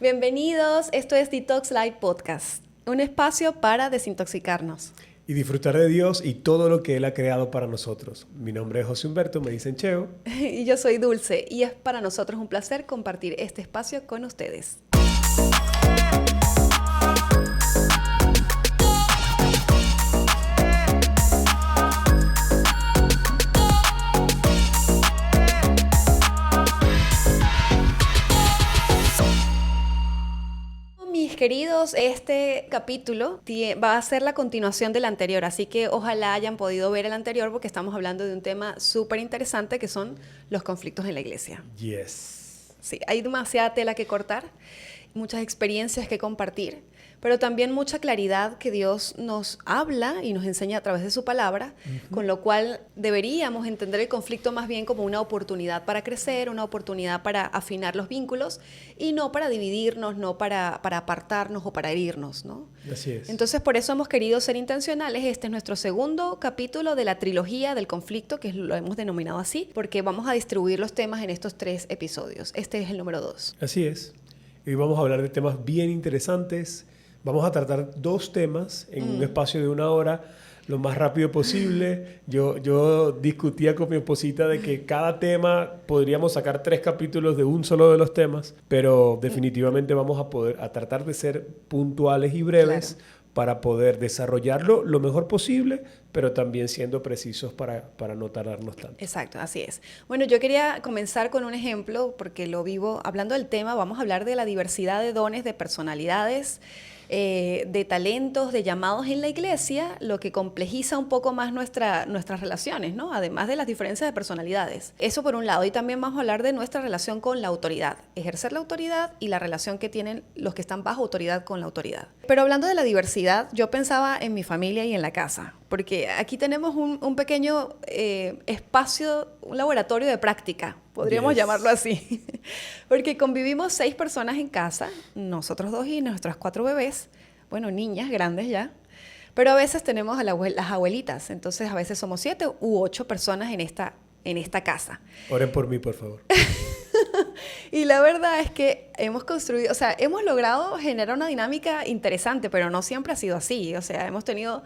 Bienvenidos, esto es Detox Live Podcast, un espacio para desintoxicarnos. Y disfrutar de Dios y todo lo que Él ha creado para nosotros. Mi nombre es José Humberto, me dicen Cheo. Y yo soy Dulce, y es para nosotros un placer compartir este espacio con ustedes. Mis queridos, este capítulo va a ser la continuación del anterior, así que ojalá hayan podido ver el anterior porque estamos hablando de un tema súper interesante que son los conflictos en la iglesia. Yes. Sí, hay demasiada tela que cortar, muchas experiencias que compartir, pero también mucha claridad que Dios nos habla y nos enseña a través de su palabra, con lo cual deberíamos entender el conflicto más bien como una oportunidad para crecer, una oportunidad para afinar los vínculos y no para dividirnos, no para apartarnos o para herirnos, ¿no? Así es. Entonces, por eso hemos querido ser intencionales. Este es nuestro segundo capítulo de la trilogía del conflicto, que lo hemos denominado así, porque vamos a distribuir los temas en estos 3 episodios. Este es el número 2. Así es. Hoy vamos a hablar de temas bien interesantes. Vamos a tratar 2 temas en un espacio de 1 hora, lo más rápido posible. Yo discutía con mi esposita de que cada tema podríamos sacar 3 capítulos de un solo de los temas, pero definitivamente vamos a tratar de ser puntuales y breves, claro, para poder desarrollarlo lo mejor posible, pero también siendo precisos para no tardarnos tanto. Exacto, así es. Bueno, yo quería comenzar con un ejemplo, porque lo vivo hablando del tema. Vamos a hablar de la diversidad de dones, de personalidades, de talentos, de llamados en la iglesia, lo que complejiza un poco más nuestras relaciones, ¿no? Además de las diferencias de personalidades. Eso por un lado. Y también vamos a hablar de nuestra relación con la autoridad, ejercer la autoridad y la relación que tienen los que están bajo autoridad con la autoridad. Pero hablando de la diversidad, yo pensaba en mi familia y en la casa, porque aquí tenemos un pequeño espacio, un laboratorio de práctica, podríamos llamarlo así, porque convivimos 6 personas en casa, nosotros 2 y nuestras 4 bebés, bueno, niñas grandes ya, pero a veces tenemos a las abuelitas, entonces a veces somos 7 u 8 personas en esta casa. Oren por mí, por favor. Y la verdad es que hemos logrado generar una dinámica interesante, pero no siempre ha sido así. O sea, hemos tenido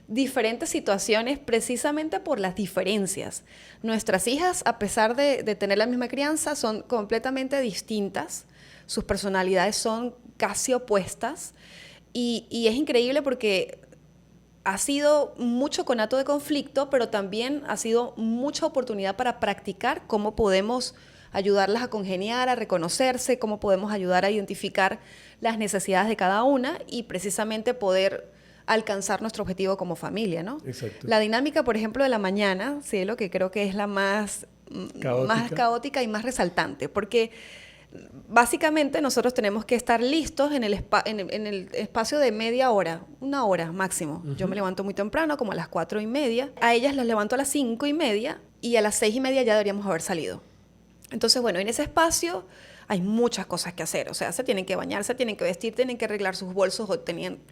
diferentes situaciones precisamente por las diferencias. Nuestras hijas, a pesar de tener la misma crianza, son completamente distintas. Sus personalidades son casi opuestas. Y es increíble porque ha sido mucho conato de conflicto, pero también ha sido mucha oportunidad para practicar cómo podemos ayudarlas a congeniar, a reconocerse, cómo podemos ayudar a identificar las necesidades de cada una y precisamente poder alcanzar nuestro objetivo como familia, ¿no? Exacto. La dinámica, por ejemplo, de la mañana, Cielo, que creo que es la más caótica y más resaltante, porque básicamente nosotros tenemos que estar listos en el espacio de media hora, 1 hora máximo. Yo me levanto muy temprano, como a las 4:30. A ellas las levanto a las 5:30 y a las 6:30 ya deberíamos haber salido. Entonces, bueno, en ese espacio hay muchas cosas que hacer. O sea, se tienen que bañar, se tienen que vestir, tienen que arreglar sus bolsos o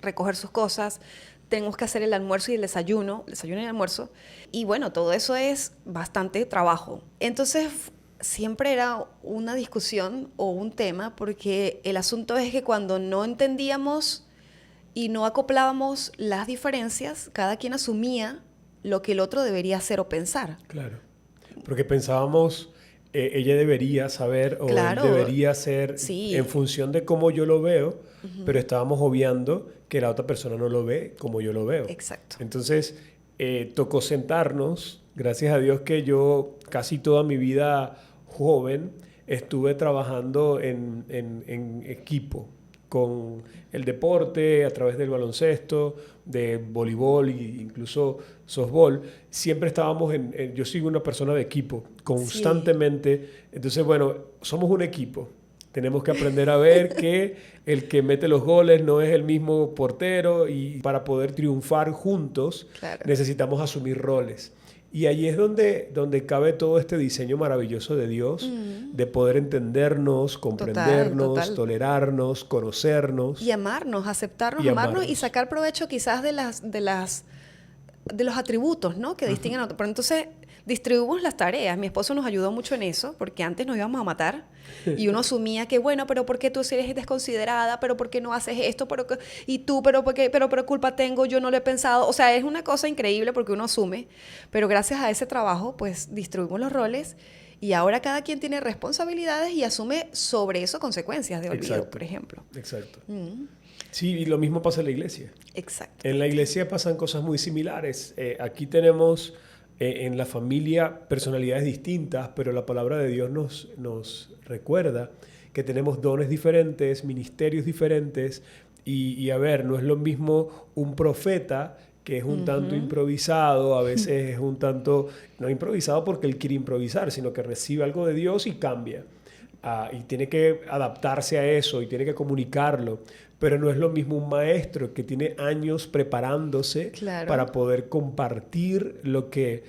recoger sus cosas. Tenemos que hacer el almuerzo y el desayuno y el almuerzo. Y bueno, todo eso es bastante trabajo. Entonces, siempre era una discusión o un tema porque el asunto es que cuando no entendíamos y no acoplábamos las diferencias, cada quien asumía lo que el otro debería hacer o pensar. Claro, porque pensábamos ella debería saber o claro, él debería hacer sí, en función de cómo yo lo veo, pero estábamos obviando que la otra persona no lo ve como yo lo veo. Exacto. Entonces, tocó sentarnos. Gracias a Dios que yo casi toda mi vida joven estuve trabajando en equipo, con el deporte, a través del baloncesto, de voleibol e incluso softball. Siempre estábamos yo soy una persona de equipo, constantemente. Sí. Entonces, bueno, somos un equipo. Tenemos que aprender a ver que el que mete los goles no es el mismo portero y para poder triunfar juntos, claro, necesitamos asumir roles. Y ahí es donde cabe todo este diseño maravilloso de Dios, de poder entendernos, comprendernos, tolerarnos, conocernos. Y amarnos, amarnos y sacar provecho quizás de los atributos, ¿no?, que distinguen a otro. Pero entonces, distribuimos las tareas. Mi esposo nos ayudó mucho en eso, porque antes nos íbamos a matar y uno asumía que, bueno, pero ¿por qué tú eres desconsiderada? ¿Pero por qué no haces esto? Y tú, pero culpa tengo, yo no lo he pensado. O sea, es una cosa increíble porque uno asume, pero gracias a ese trabajo, pues distribuimos los roles y ahora cada quien tiene responsabilidades y asume sobre eso consecuencias de olvido, por ejemplo. Exacto. Sí, y lo mismo pasa en la iglesia. Exacto. En la iglesia pasan cosas muy similares. Aquí tenemos en la familia personalidades distintas, pero la palabra de Dios nos recuerda que tenemos dones diferentes, ministerios diferentes, y a ver, no es lo mismo un profeta que es un tanto improvisado, a veces es un tanto, no improvisado porque él quiere improvisar, sino que recibe algo de Dios y cambia. Y tiene que adaptarse a eso y tiene que comunicarlo. Pero no es lo mismo un maestro que tiene años preparándose para poder compartir lo que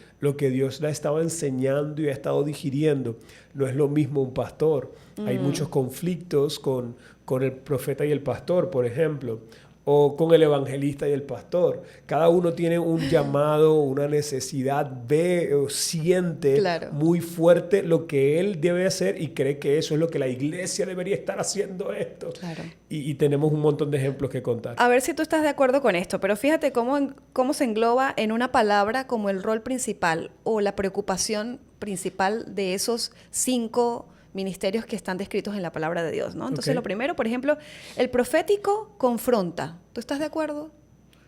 Dios le ha estado enseñando y ha estado digiriendo. No es lo mismo un pastor. Hay muchos conflictos con el profeta y el pastor, por ejemplo, o con el evangelista y el pastor. Cada uno tiene un llamado, una necesidad, ve o siente muy fuerte lo que él debe hacer y cree que eso es lo que la iglesia debería estar haciendo esto. Y tenemos un montón de ejemplos que contar. A ver si tú estás de acuerdo con esto, pero fíjate cómo se engloba en una palabra como el rol principal o la preocupación principal de esos 5 ministerios que están descritos en la palabra de Dios, ¿no? Entonces, lo primero, por ejemplo, el profético confronta. ¿Tú estás de acuerdo?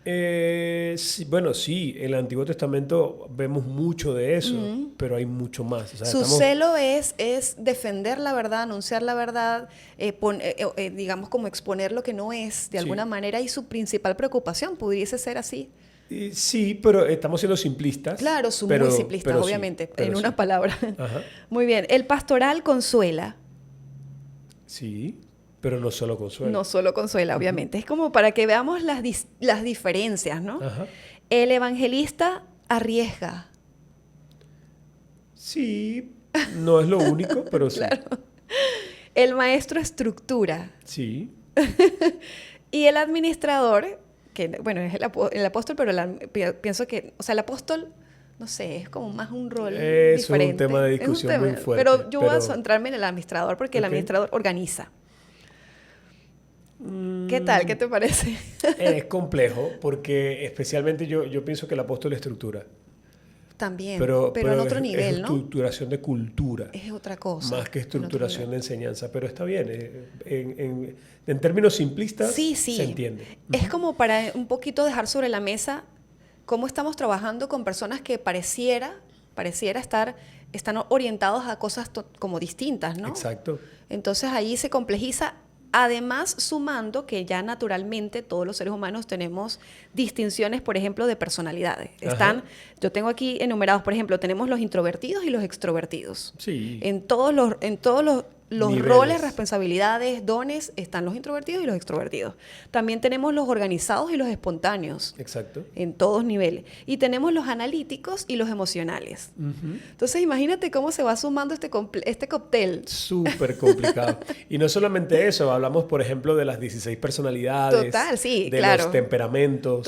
Sí, bueno, sí, en el Antiguo Testamento vemos mucho de eso, pero hay mucho más. O sea, su celo es defender la verdad, anunciar la verdad, digamos como exponer lo que no es de alguna manera, y su principal preocupación pudiese ser así. Sí, pero estamos siendo simplistas. Claro, muy simplistas, obviamente, en una palabra. Ajá. Muy bien. El pastoral consuela. Sí, pero no solo consuela. No solo consuela, obviamente. Es como para que veamos las diferencias, ¿no? Ajá. El evangelista arriesga. Sí, no es lo único, pero sí. Claro. El maestro estructura. Sí. Y el administrador, que bueno, es el apóstol, pero pienso que, o sea, el apóstol, no sé, es como más un rol diferente. Es un tema de discusión muy fuerte. Pero yo voy a centrarme en el administrador porque el administrador organiza. ¿Qué tal? ¿Qué te parece? Es complejo porque especialmente yo pienso que el apóstol estructura. También, pero en otro nivel, es ¿no? Estructuración de cultura. Es otra cosa. Más que estructuración de enseñanza, pero está bien. En términos simplistas, se entiende. Es como para un poquito dejar sobre la mesa cómo estamos trabajando con personas que pareciera están orientados a cosas como distintas, ¿no? Exacto. Entonces ahí se complejiza. Además, sumando que ya naturalmente todos los seres humanos tenemos distinciones, por ejemplo, de personalidades. Yo tengo aquí enumerados, por ejemplo, tenemos los introvertidos y los extrovertidos. Sí. En todos los roles, responsabilidades, dones, están los introvertidos y los extrovertidos. También tenemos los organizados y los espontáneos. Exacto. En todos niveles. Y tenemos los analíticos y los emocionales. Entonces, imagínate cómo se va sumando este cóctel. Súper complicado. Y no solamente eso, hablamos, por ejemplo, de las 16 personalidades. Total, sí, de los temperamentos,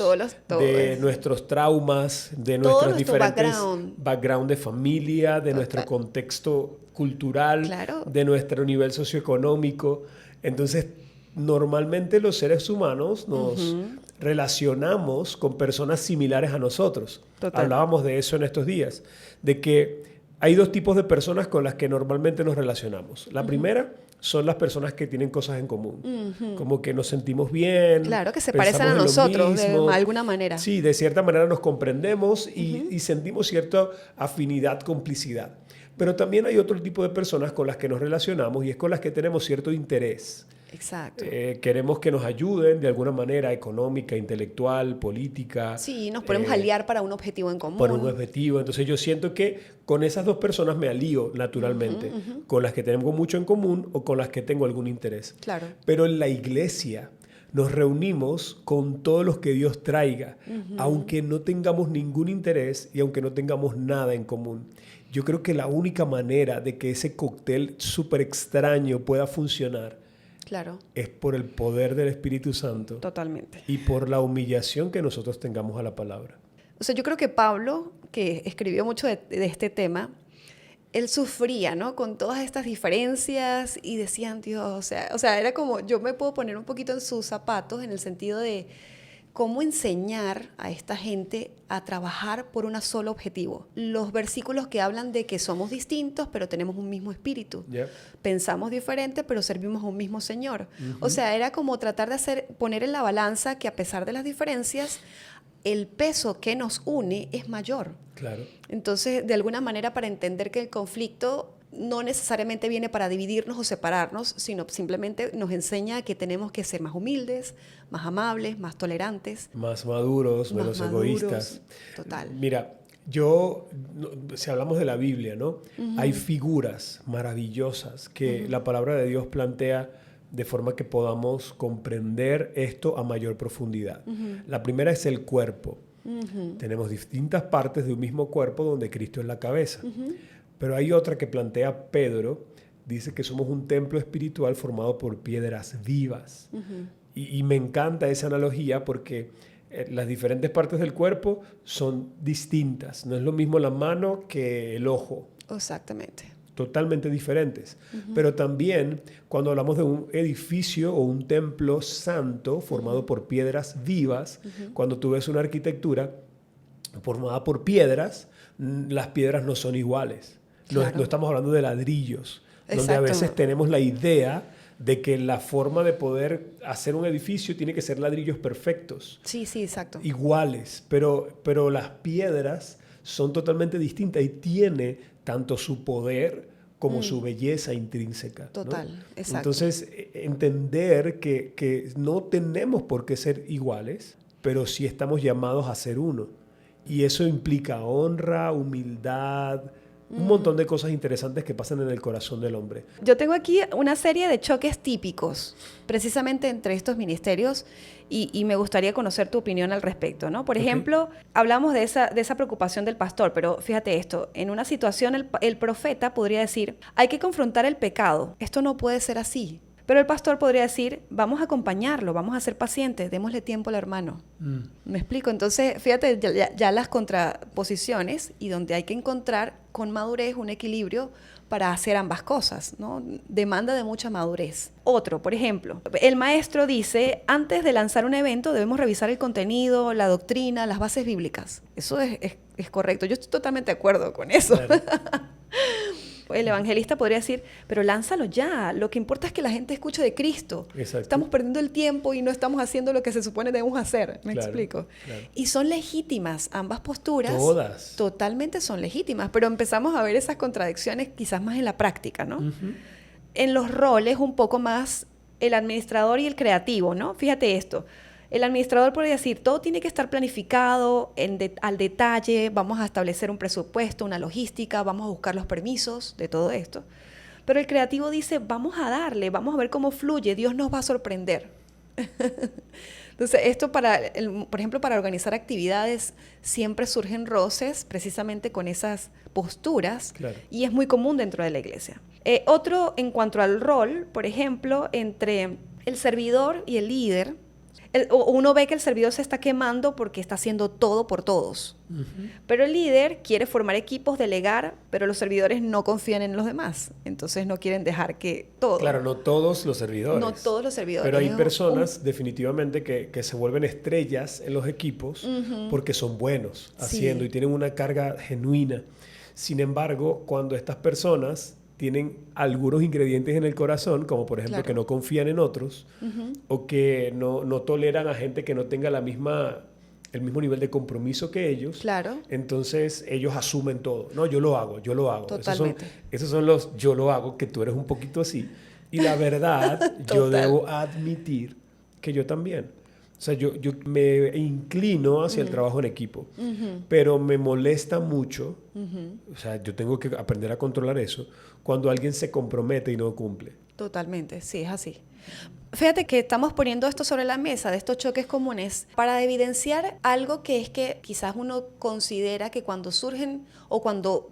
de nuestros traumas, de nuestros diferentes background de familia, de nuestro contexto cultural, de nuestro nivel socioeconómico. Entonces, normalmente los seres humanos nos relacionamos con personas similares a nosotros. Total. Hablábamos de eso en estos días, de que hay 2 tipos de personas con las que normalmente nos relacionamos. La primera son las personas que tienen cosas en común, como que nos sentimos bien. Claro, que se parecen a nosotros de alguna manera. Sí, de cierta manera nos comprendemos y sentimos cierta afinidad, complicidad. Pero también hay otro tipo de personas con las que nos relacionamos y es con las que tenemos cierto interés. Exacto. Queremos que nos ayuden de alguna manera económica, intelectual, política. Sí, nos podemos aliar para un objetivo en común. Para un objetivo. Entonces yo siento que con esas 2 personas me alío naturalmente, con las que tengo mucho en común o con las que tengo algún interés. Claro. Pero en la iglesia nos reunimos con todos los que Dios traiga, aunque no tengamos ningún interés y aunque no tengamos nada en común. Yo creo que la única manera de que ese cóctel súper extraño pueda funcionar es por el poder del Espíritu Santo. Totalmente. Y por la humillación que nosotros tengamos a la palabra. O sea, yo creo que Pablo que escribió mucho de este tema, él sufría, ¿no? Con todas estas diferencias y decían, Dios, o sea, era como, yo me puedo poner un poquito en sus zapatos en el sentido de cómo enseñar a esta gente a trabajar por un solo objetivo. Los versículos que hablan de que somos distintos, pero tenemos un mismo espíritu. Yep. Pensamos diferente, pero servimos a un mismo Señor. O sea, era como tratar de poner en la balanza que a pesar de las diferencias, el peso que nos une es mayor. Claro. Entonces, de alguna manera, para entender que el conflicto no necesariamente viene para dividirnos o separarnos, sino simplemente nos enseña que tenemos que ser más humildes, más amables, más tolerantes. Más maduros, menos egoístas. Total. Mira, si hablamos de la Biblia, ¿no? Hay figuras maravillosas que la palabra de Dios plantea de forma que podamos comprender esto a mayor profundidad. La primera es el cuerpo. Tenemos distintas partes de un mismo cuerpo donde Cristo es la cabeza. Pero hay otra que plantea Pedro, dice que somos un templo espiritual formado por piedras vivas. Y me encanta esa analogía porque las diferentes partes del cuerpo son distintas. No es lo mismo la mano que el ojo. Exactamente. Totalmente diferentes. Pero también cuando hablamos de un edificio o un templo santo formado por piedras vivas, cuando tú ves una arquitectura formada por piedras, las piedras no son iguales. Claro. No estamos hablando de ladrillos, donde a veces tenemos la idea de que la forma de poder hacer un edificio tiene que ser ladrillos perfectos. Sí, exacto. Iguales, pero las piedras son totalmente distintas y tiene tanto su poder como su belleza intrínseca. Total, ¿no? exacto. Entonces, entender que no tenemos por qué ser iguales, pero sí estamos llamados a ser uno. Y eso implica honra, humildad, un montón de cosas interesantes que pasan en el corazón del hombre. Yo tengo aquí una serie de choques típicos, precisamente entre estos ministerios, y me gustaría conocer tu opinión al respecto, ¿no? Por ejemplo, hablamos de esa preocupación del pastor, pero fíjate esto, en una situación el profeta podría decir, hay que confrontar el pecado, esto no puede ser así. Pero el pastor podría decir, vamos a acompañarlo, vamos a ser pacientes, démosle tiempo al hermano. ¿Me explico? Entonces, fíjate ya las contraposiciones y donde hay que encontrar con madurez un equilibrio para hacer ambas cosas, ¿no? Demanda de mucha madurez. Otro, por ejemplo, el maestro dice, antes de lanzar un evento debemos revisar el contenido, la doctrina, las bases bíblicas. Eso es correcto. Yo estoy totalmente de acuerdo con eso. Claro. El evangelista podría decir, pero lánzalo ya, lo que importa es que la gente escuche de Cristo. Exacto. Estamos perdiendo el tiempo y no estamos haciendo lo que se supone debemos hacer, ¿me explico? Claro. Y son legítimas ambas posturas. Todas. Totalmente son legítimas, pero empezamos a ver esas contradicciones quizás más en la práctica, ¿no? En los roles un poco más el administrador y el creativo, ¿no? Fíjate esto. El administrador puede decir, todo tiene que estar planificado al detalle, vamos a establecer un presupuesto, una logística, vamos a buscar los permisos de todo esto. Pero el creativo dice, vamos a darle, vamos a ver cómo fluye, Dios nos va a sorprender. Entonces, esto por ejemplo, para organizar actividades siempre surgen roces precisamente con esas posturas. Claro. Y es muy común dentro de la iglesia. Otro, en cuanto al rol, por ejemplo, entre el servidor y el líder, uno ve que el servidor se está quemando porque está haciendo todo por todos. Pero el líder quiere formar equipos, delegar, pero los servidores no confían en los demás. Entonces no quieren dejar que todo... Claro, no todos los servidores. No todos los servidores. Pero hay personas definitivamente que se vuelven estrellas en los equipos porque son buenos haciendo y tienen una carga genuina. Sin embargo, cuando estas personas tienen algunos ingredientes en el corazón, como por ejemplo que no confían en otros o que no toleran a gente que no tenga el mismo nivel de compromiso que ellos. Claro. Entonces ellos asumen todo. No, yo lo hago. Totalmente. Esos son los yo lo hago, que tú eres un poquito así. Y la verdad, yo debo admitir que yo también. O sea, yo me inclino hacia el trabajo en equipo, pero me molesta mucho, o sea, yo tengo que aprender a controlar eso, cuando alguien se compromete y no cumple. Totalmente, sí, es así. Fíjate que estamos poniendo esto sobre la mesa, de estos choques comunes, para evidenciar algo que es que quizás uno considera que cuando surgen o cuando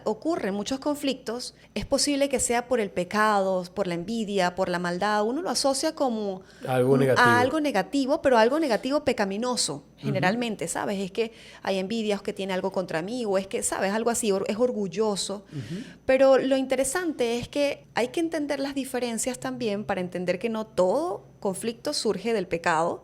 ocurren muchos conflictos, es posible que sea por el pecado, por la envidia, por la maldad. Uno lo asocia como algo negativo. A algo negativo, pero algo negativo pecaminoso, generalmente, ¿sabes? Es que hay envidias, que tiene algo contra mí, o es que, ¿sabes? Algo así, es orgulloso. Pero lo interesante es que hay que entender las diferencias también para entender que no todo conflicto surge del pecado,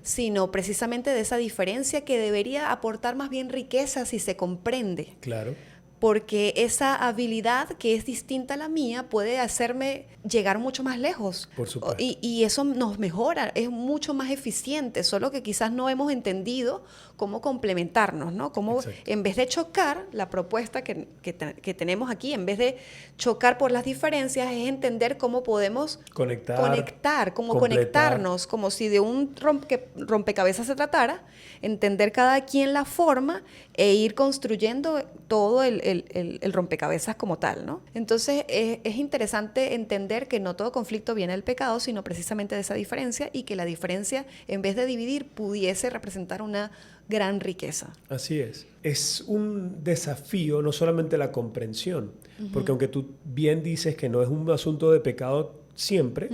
sino precisamente de esa diferencia que debería aportar más bien riqueza si se comprende. Claro. Porque esa habilidad que es distinta a la mía puede hacerme llegar mucho más lejos. Por supuesto. Y eso nos mejora, es mucho más eficiente, solo que quizás no hemos entendido cómo complementarnos, ¿no? Cómo en vez de chocar, la propuesta que tenemos aquí, en vez de chocar por las diferencias, es entender cómo podemos conectar, cómo conectarnos, como si de un rompecabezas se tratara, entender cada quien la forma e ir construyendo todo el rompecabezas como tal, ¿no? Entonces es interesante entender que no todo conflicto viene del pecado, sino precisamente de esa diferencia, y que la diferencia, en vez de dividir, pudiese representar una gran riqueza. Así es. Es un desafío no solamente la comprensión, porque aunque tú bien dices que no es un asunto de pecado siempre,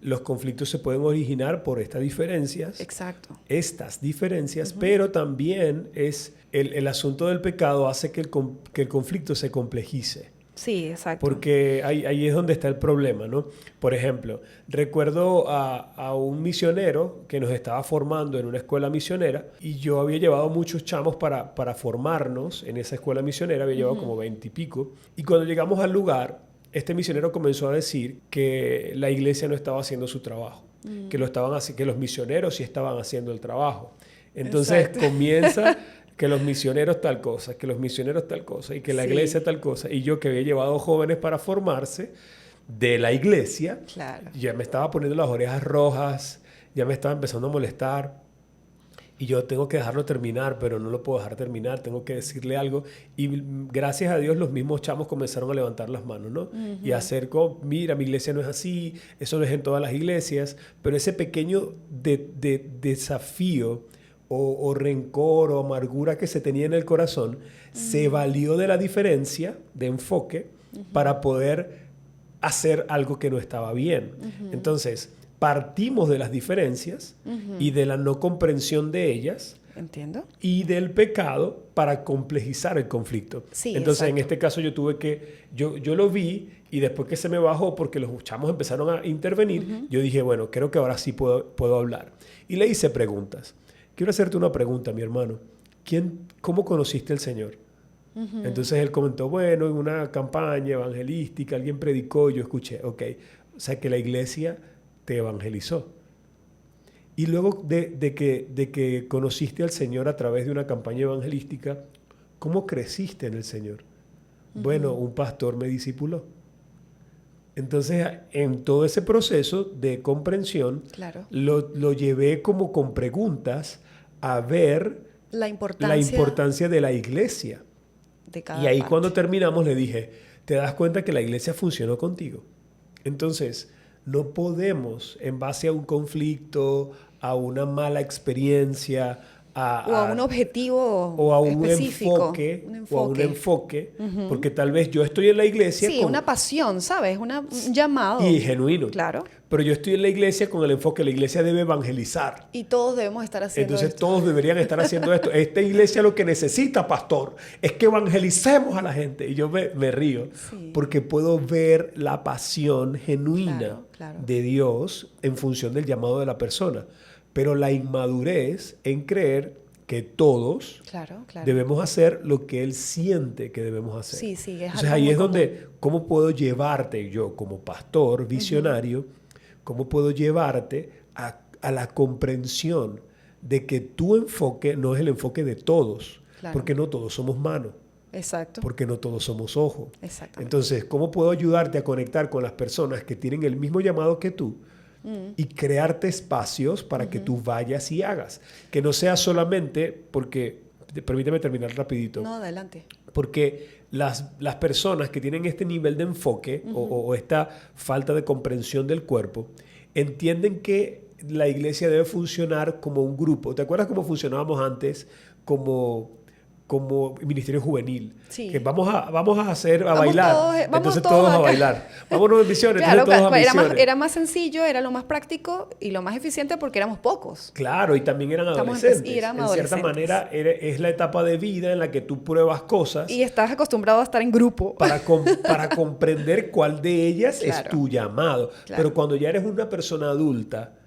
los conflictos se pueden originar por estas diferencias. Exacto. Estas diferencias, pero también es el asunto del pecado hace que el conflicto se complejice. Sí, exacto. Porque ahí es donde está el problema, ¿no? Por ejemplo, recuerdo a un misionero que nos estaba formando en una escuela misionera, y yo había llevado muchos chamos para formarnos en esa escuela misionera, había llevado como 20 y pico, y cuando llegamos al lugar, este misionero comenzó a decir que la iglesia no estaba haciendo su trabajo, que los misioneros sí estaban haciendo el trabajo. Entonces comienza que los misioneros tal cosa, que los misioneros tal cosa, y que la iglesia tal cosa. Y yo, que había llevado jóvenes para formarse de la iglesia, ya me estaba poniendo las orejas rojas, ya me estaba empezando a molestar. Y yo tengo que dejarlo terminar, pero no lo puedo dejar terminar, tengo que decirle algo. Y gracias a Dios los mismos chamos comenzaron a levantar las manos, ¿no? Y a hacer como, mira, mi iglesia no es así, eso no es en todas las iglesias. Pero ese pequeño desafío o rencor o amargura que se tenía en el corazón, se valió de la diferencia de enfoque para poder hacer algo que no estaba bien. Entonces, partimos de las diferencias y de la no comprensión de ellas. Entiendo. Y del pecado para complejizar el conflicto. Sí, entonces, exacto. en este caso yo lo vi, y después que se me bajó porque los chamos empezaron a intervenir, yo dije, bueno, creo que ahora sí puedo hablar. Y le hice preguntas. Quiero hacerte una pregunta, mi hermano. ¿Cómo conociste al Señor? Entonces él comentó, bueno, en una campaña evangelística, alguien predicó y yo escuché. Ok, o sea que la iglesia te evangelizó. Y luego de que conociste al Señor a través de una campaña evangelística, ¿cómo creciste en el Señor? Bueno, un pastor me discipuló. Entonces, en todo ese proceso de comprensión, lo llevé como con preguntas a ver la importancia de la iglesia. De cada y ahí parte. Cuando terminamos le dije, ¿te das cuenta que la iglesia funcionó contigo? Entonces, no podemos, en base a un conflicto, a una mala experiencia, o a un objetivo o a un específico, enfoque, porque tal vez yo estoy en la iglesia una pasión, ¿sabes? Un llamado. Y genuino. Claro. Pero yo estoy en la iglesia con el enfoque, la iglesia debe evangelizar. Y todos debemos estar haciendo Entonces esto. todos deberían estar haciendo esto. Esta iglesia lo que necesita, pastor, es que evangelicemos a la gente. Y yo me río porque puedo ver la pasión genuina de Dios en función del llamado de la persona. Pero la inmadurez en creer que todos debemos hacer lo que Él siente que debemos hacer. Sí, es Entonces ahí es donde, ¿cómo puedo llevarte yo como pastor visionario, cómo puedo llevarte a la comprensión de que tu enfoque no es el enfoque de todos, porque no todos somos manos. Exacto. Porque no todos somos ojos. Exactamente. Entonces, ¿cómo puedo ayudarte a conectar con las personas que tienen el mismo llamado que tú? Y crearte espacios para que tú vayas y hagas. Que no sea solamente porque... Permíteme terminar rapidito. No, adelante. Porque las personas que tienen este nivel de enfoque o esta falta de comprensión del cuerpo, entienden que la iglesia debe funcionar como un grupo. ¿Te acuerdas cómo funcionábamos antes? Como como ministerio juvenil. Sí. Que vamos a bailar. Entonces todos a bailar. Vámonos en misiones. Claro, entonces todos a misiones. Era más sencillo, era lo más práctico y lo más eficiente porque éramos pocos. Claro, y también eran adolescentes. En cierta manera es la etapa de vida en la que tú pruebas cosas. Y estás acostumbrado a estar en grupo. Para comprender cuál de ellas es tu llamado. Claro. Pero cuando ya eres una persona adulta,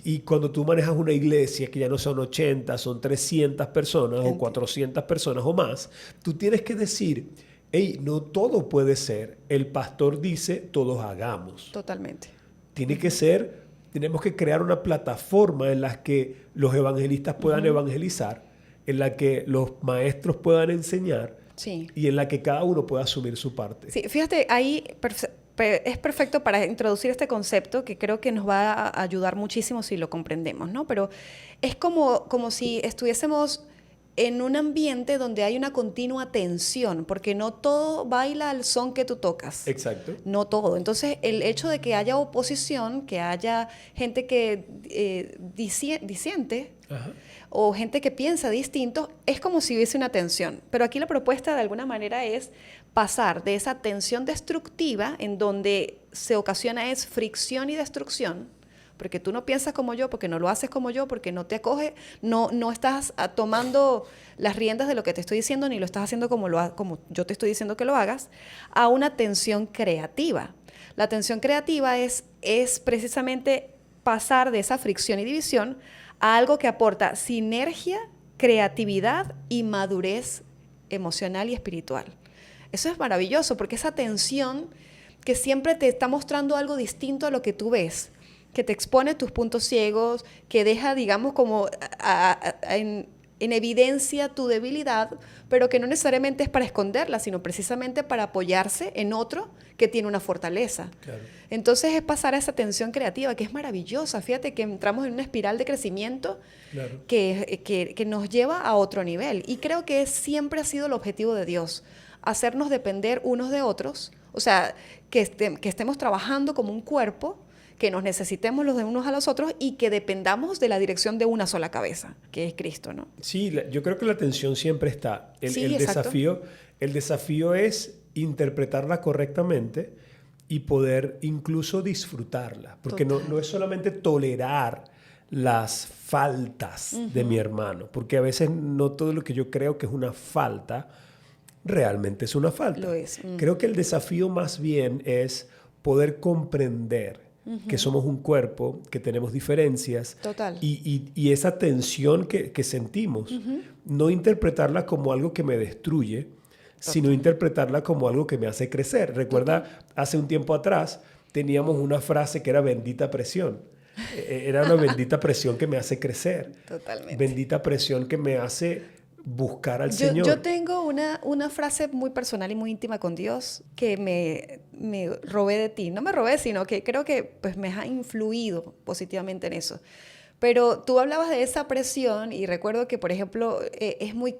y cuando tú manejas una iglesia que ya no son 80, son 300 personas o 400 personas o más, tú tienes que decir, hey, no todo puede ser. El pastor dice, todos hagamos. Totalmente. Tiene que ser, tenemos que crear una plataforma en la que los evangelistas puedan evangelizar, en la que los maestros puedan enseñar y en la que cada uno pueda asumir su parte. Sí, fíjate, ahí es perfecto para introducir este concepto que creo que nos va a ayudar muchísimo si lo comprendemos, ¿no? Pero es como si estuviésemos en un ambiente donde hay una continua tensión, porque no todo baila al son que tú tocas. Exacto. No todo. Entonces, el hecho de que haya oposición, que haya gente que disiente, o gente que piensa distinto, es como si hubiese una tensión. Pero aquí la propuesta de alguna manera es pasar de esa tensión destructiva en donde se ocasiona es fricción y destrucción, porque tú no piensas como yo, porque no lo haces como yo, porque no te acoge, no estás tomando las riendas de lo que te estoy diciendo, ni lo estás haciendo como yo te estoy diciendo que lo hagas, a una tensión creativa. La tensión creativa es precisamente pasar de esa fricción y división a algo que aporta sinergia, creatividad y madurez emocional y espiritual. Eso es maravilloso, porque esa tensión que siempre te está mostrando algo distinto a lo que tú ves, que te expone tus puntos ciegos, que deja, digamos, como en evidencia tu debilidad, pero que no necesariamente es para esconderla, sino precisamente para apoyarse en otro que tiene una fortaleza. Claro. Entonces es pasar a esa tensión creativa, que es maravillosa. Fíjate que entramos en una espiral de crecimiento que nos lleva a otro nivel. Y creo que siempre ha sido el objetivo de Dios, hacernos depender unos de otros, o sea, que estemos trabajando como un cuerpo, que nos necesitemos los de unos a los otros y que dependamos de la dirección de una sola cabeza, que es Cristo, ¿no? Sí, yo creo que la tensión siempre está. El desafío es interpretarla correctamente y poder incluso disfrutarla, porque no es solamente tolerar las faltas de mi hermano, porque a veces no todo lo que yo creo que es una falta realmente es una falta. Lo es. Creo que el desafío más bien es poder comprender que somos un cuerpo, que tenemos diferencias. Total. Y esa tensión que sentimos, no interpretarla como algo que me destruye, sino interpretarla como algo que me hace crecer. Recuerda, hace un tiempo atrás teníamos una frase que era bendita presión. Era una bendita presión que me hace crecer. Totalmente. Bendita presión que me hace buscar al Señor. Yo tengo una frase muy personal y muy íntima con Dios que me robé de ti. No me robé, sino que creo que pues, me ha influido positivamente en eso. Pero tú hablabas de esa presión y recuerdo que, por ejemplo, es muy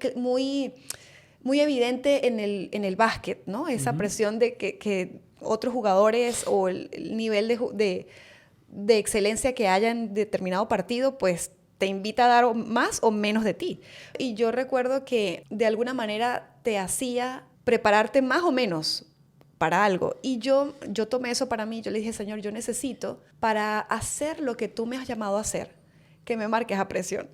evidente en el básquet, ¿no? Esa presión de que otros jugadores o el nivel de excelencia que haya en determinado partido, pues te invita a dar más o menos de ti. Y yo recuerdo que de alguna manera te hacía prepararte más o menos para algo. Y yo tomé eso para mí. Yo le dije, Señor, yo necesito para hacer lo que tú me has llamado a hacer, que me marques a presión.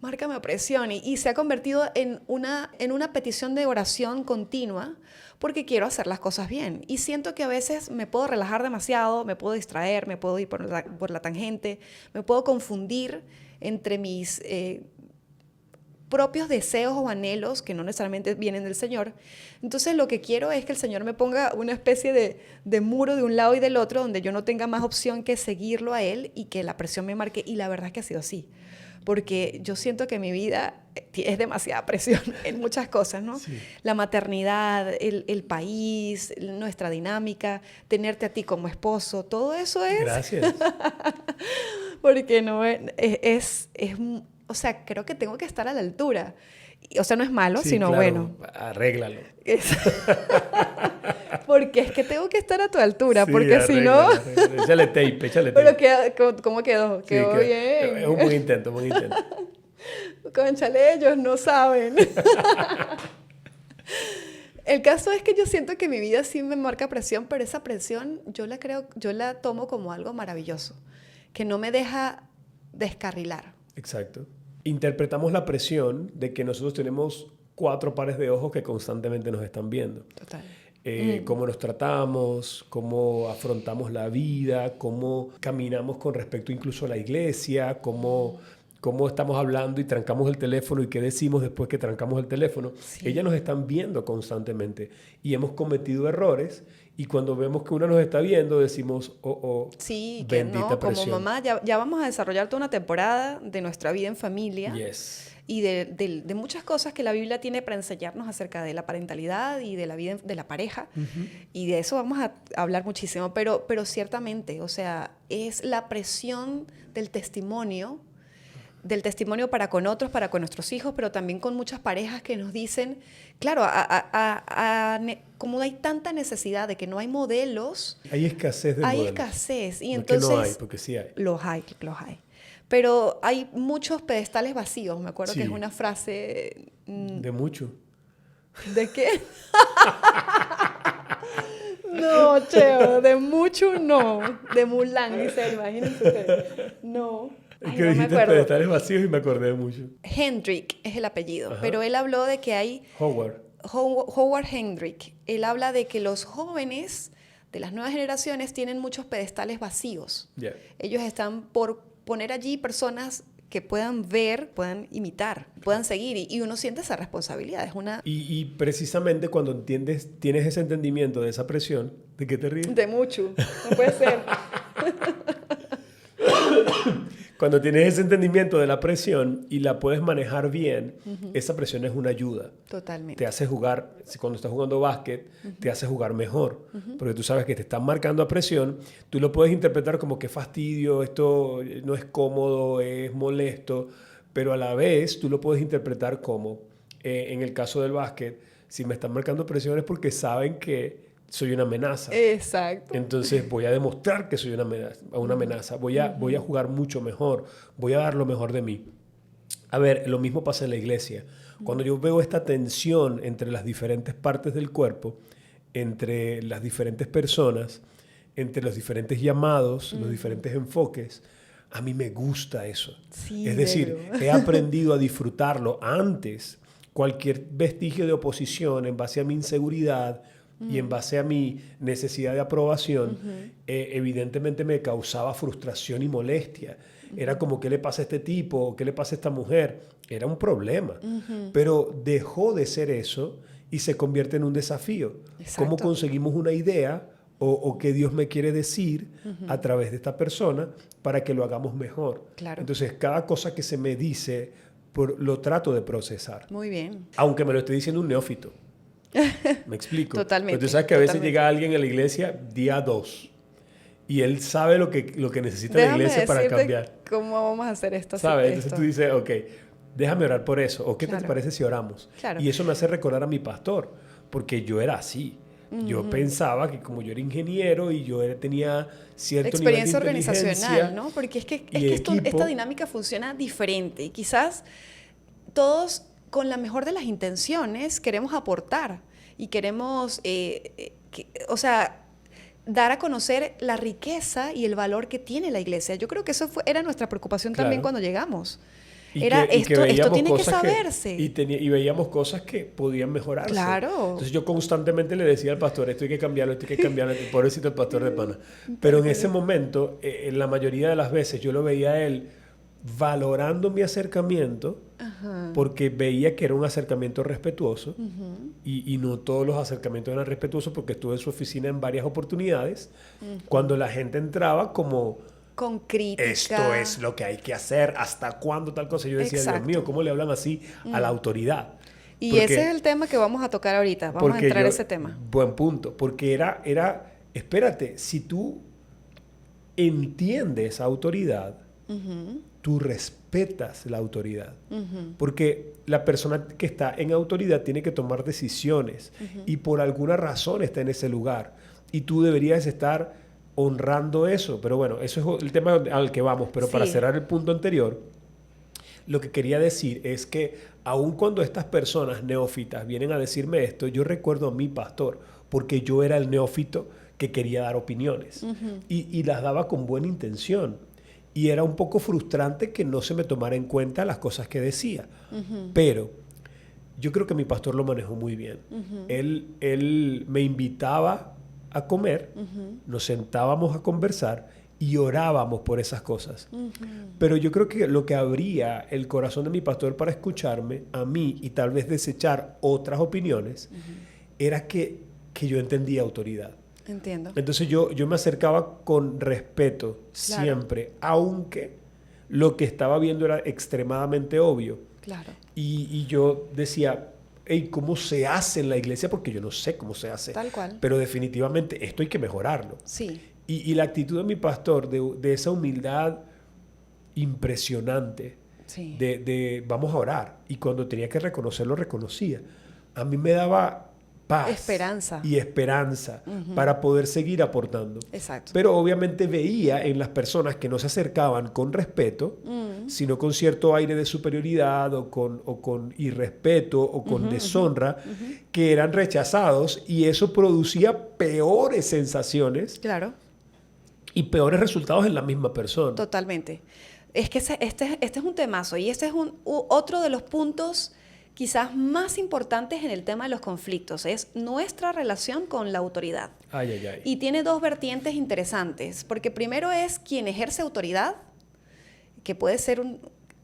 Márcame a presión. Y se ha convertido en una petición de oración continua porque quiero hacer las cosas bien. Y siento que a veces me puedo relajar demasiado, me puedo distraer, me puedo ir por la tangente, me puedo confundir entre mis propios deseos o anhelos que no necesariamente vienen del Señor. Entonces lo que quiero es que el Señor me ponga una especie de muro de un lado y del otro donde yo no tenga más opción que seguirlo a Él y que la presión me marque. Y la verdad es que ha sido así. Porque yo siento que mi vida es demasiada presión en muchas cosas, ¿no? Sí. La maternidad, el país, nuestra dinámica, tenerte a ti como esposo, todo eso es... Gracias. Porque no es o sea, creo que tengo que estar a la altura. O sea, no es malo, sí, sino claro, bueno. Arréglalo. Porque es que tengo que estar a tu altura, sí, porque si no... Échale tape. Pero ¿cómo quedó? Sí, ¿Quedó bien? Es un buen intento. Cónchale, ellos no saben. El caso es que yo siento que mi vida sí me marca presión, pero esa presión yo la tomo como algo maravilloso, que no me deja descarrilar. Exacto. Interpretamos la presión de que nosotros tenemos 4 pares de ojos que constantemente nos están viendo. Total. Cómo nos tratamos, cómo afrontamos la vida, cómo caminamos con respecto incluso a la iglesia, cómo estamos hablando y trancamos el teléfono y qué decimos después que trancamos el teléfono. Sí. Ellas nos están viendo constantemente y hemos cometido errores y cuando vemos que una nos está viendo decimos, sí, bendita que no, presión. como mamá ya vamos a desarrollar toda una temporada de nuestra vida en familia. Yes. Y de muchas cosas que la Biblia tiene para enseñarnos acerca de la parentalidad y de la vida de la pareja. Uh-huh. Y de eso vamos a hablar muchísimo. Pero ciertamente, o sea, es la presión del testimonio para con otros, para con nuestros hijos, pero también con muchas parejas que nos dicen, claro, como hay tanta necesidad de que no hay modelos. Hay escasez de modelos. Hay escasez. Y no entonces, que no hay, porque sí hay. Los hay. Pero hay muchos pedestales vacíos. Me acuerdo que es una frase... De mucho. ¿De qué? No, Cheo, de mucho no. De Mulan, dice, imagínense ustedes. No. Es que dijiste pedestales vacíos y me acordé de mucho. Hendrick es el apellido, Ajá. Pero él habló de que hay... Howard Hendrick. Él habla de que los jóvenes de las nuevas generaciones tienen muchos pedestales vacíos. Yeah. Ellos están por poner allí personas que puedan ver, puedan imitar, puedan seguir, y uno siente esa responsabilidad. Es una... y precisamente cuando tienes ese entendimiento de esa presión, ¿de qué te ríes? De mucho, no puede ser. Cuando tienes ese entendimiento de la presión y la puedes manejar bien, uh-huh. Esa presión es una ayuda. Totalmente. Te hace jugar, cuando estás jugando básquet, uh-huh. Te hace jugar mejor. Uh-huh. Porque tú sabes que te están marcando a presión. Tú lo puedes interpretar como que fastidio, esto no es cómodo, es molesto. Pero a la vez tú lo puedes interpretar como, en el caso del básquet, si me están marcando presión es porque saben que soy una amenaza. Exacto. Entonces voy a demostrar que soy una amenaza. Voy a jugar mucho mejor. Voy a dar lo mejor de mí. A ver, lo mismo pasa en la iglesia. Cuando yo veo esta tensión entre las diferentes partes del cuerpo, entre las diferentes personas, entre los diferentes llamados, los diferentes enfoques, a mí me gusta eso. Sí, es decir, he aprendido a disfrutarlo. Antes, cualquier vestigio de oposición en base a mi inseguridad y en base a mi necesidad de aprobación, evidentemente me causaba frustración y molestia. Era como, ¿qué le pasa a este tipo? ¿Qué le pasa a esta mujer? Era un problema. Pero dejó de ser eso y se convierte en un desafío. Exacto. ¿Cómo conseguimos una idea o qué Dios me quiere decir a través de esta persona para que lo hagamos mejor? Claro. Entonces, cada cosa que se me dice, lo trato de procesar. Muy bien. Aunque me lo esté diciendo un neófito. ¿Me explico? Totalmente. Pero tú sabes que a veces llega alguien a la iglesia día 2 y él sabe lo que necesita la iglesia para cambiar. ¿Cómo vamos a hacer esto? ¿Sabes? Entonces tú dices, ok, déjame orar por eso. ¿O qué te parece si oramos? Claro. Y eso me hace recordar a mi pastor, porque yo era así. Yo pensaba que como yo era ingeniero y yo tenía cierto experiencia nivel de organizacional, ¿no? Porque es que esta dinámica funciona diferente y quizás todos con la mejor de las intenciones queremos aportar y queremos, dar a conocer la riqueza y el valor que tiene la iglesia. Yo creo que eso era nuestra preocupación también cuando llegamos. Esto tiene que saberse. Y veíamos cosas que podían mejorarse. Claro. Entonces yo constantemente le decía al pastor, esto hay que cambiarlo, pobrecito el pastor de pana. Pero en ese momento, en la mayoría de las veces, yo lo veía a él valorando mi acercamiento, porque veía que era un acercamiento respetuoso, y no todos los acercamientos eran respetuosos, porque estuve en su oficina en varias oportunidades, cuando la gente entraba como... con crítica. Esto es lo que hay que hacer, ¿hasta cuándo tal cosa? Yo decía, Exacto. Dios mío, ¿cómo le hablan así a la autoridad? Y ese es el tema que vamos a tocar ahorita, vamos a entrar a ese tema. Buen punto, porque espérate, si tú entiendes autoridad, tú respetas la autoridad. Porque la persona que está en autoridad tiene que tomar decisiones y por alguna razón está en ese lugar. Y tú deberías estar honrando eso. Pero bueno, eso es el tema al que vamos. Pero para cerrar el punto anterior, Lo que quería decir es que aun cuando estas personas neófitas vienen a decirme esto, yo recuerdo a mi pastor, porque yo era el neófito que quería dar opiniones y las daba con buena intención. Y era un poco frustrante que no se me tomara en cuenta las cosas que decía. Pero yo creo que mi pastor lo manejó muy bien. Él me invitaba a comer, nos sentábamos a conversar y orábamos por esas cosas. Pero yo creo que lo que abría el corazón de mi pastor para escucharme a mí y tal vez desechar otras opiniones era que yo entendía autoridad. Entiendo. Entonces yo me acercaba con respeto siempre, aunque lo que estaba viendo era extremadamente obvio. Claro. Y yo decía, hey, ¿cómo se hace en la iglesia? Porque yo no sé cómo se hace. Tal cual. Pero definitivamente esto hay que mejorarlo. Sí. Y la actitud de mi pastor, de esa humildad impresionante, Sí. de vamos a orar. Y cuando tenía que reconocerlo, reconocía. A mí me daba paz Esperanza. y esperanza para poder seguir aportando. Exacto. Pero obviamente veía en las personas que no se acercaban con respeto, sino con cierto aire de superioridad o con irrespeto o con deshonra, que eran rechazados, y eso producía peores sensaciones. Claro. Y peores resultados en la misma persona. Totalmente. Es que este es un temazo, y este es otro de los puntos quizás más importantes en el tema de los conflictos, es nuestra relación con la autoridad. Ay, ay, ay. Y tiene dos vertientes interesantes, porque primero es quien ejerce autoridad, que puede ser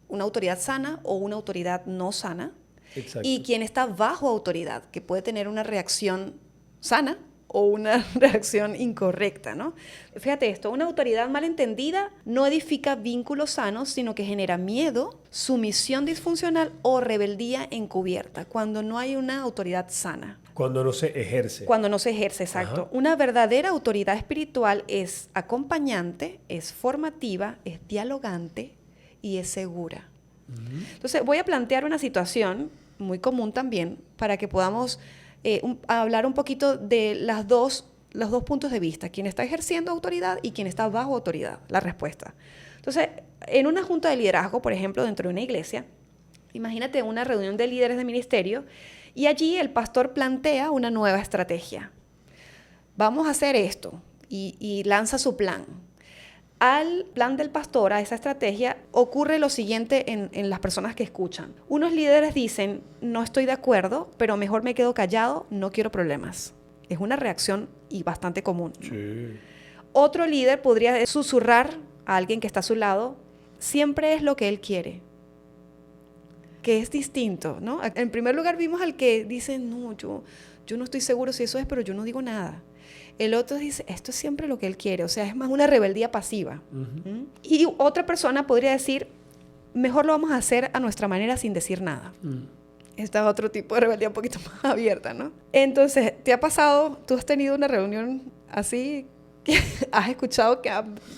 una autoridad sana o una autoridad no sana. Exacto. Y quien está bajo autoridad, que puede tener una reacción sana o una reacción incorrecta, ¿no? Fíjate esto, una autoridad malentendida no edifica vínculos sanos, sino que genera miedo, sumisión disfuncional o rebeldía encubierta, cuando no hay una autoridad sana. Cuando no se ejerce. Cuando no se ejerce, exacto. Ajá. Una verdadera autoridad espiritual es acompañante, es formativa, es dialogante y es segura. Entonces, voy a plantear una situación muy común también para que podamos hablar un poquito de los dos puntos de vista, quien está ejerciendo autoridad y quien está bajo autoridad, la respuesta. Entonces, en una junta de liderazgo, por ejemplo, dentro de una iglesia, imagínate una reunión de líderes de ministerio y allí el pastor plantea una nueva estrategia. Vamos a hacer esto y lanza su plan. Al plan del pastor, a esa estrategia, ocurre lo siguiente en las personas que escuchan. Unos líderes dicen, no estoy de acuerdo, pero mejor me quedo callado, no quiero problemas. Es una reacción y bastante común. Sí. Otro líder podría susurrar a alguien que está a su lado, siempre es lo que él quiere. Que es distinto, ¿no? En primer lugar vimos al que dice, no, yo no estoy seguro si eso es, pero yo no digo nada. El otro dice, esto es siempre lo que él quiere, o sea, es más una rebeldía pasiva. Y otra persona podría decir, mejor lo vamos a hacer a nuestra manera sin decir nada. Este es otro tipo de rebeldía un poquito más abierta, ¿no? Entonces, ¿te ha pasado, tú has tenido una reunión así, que has escuchado que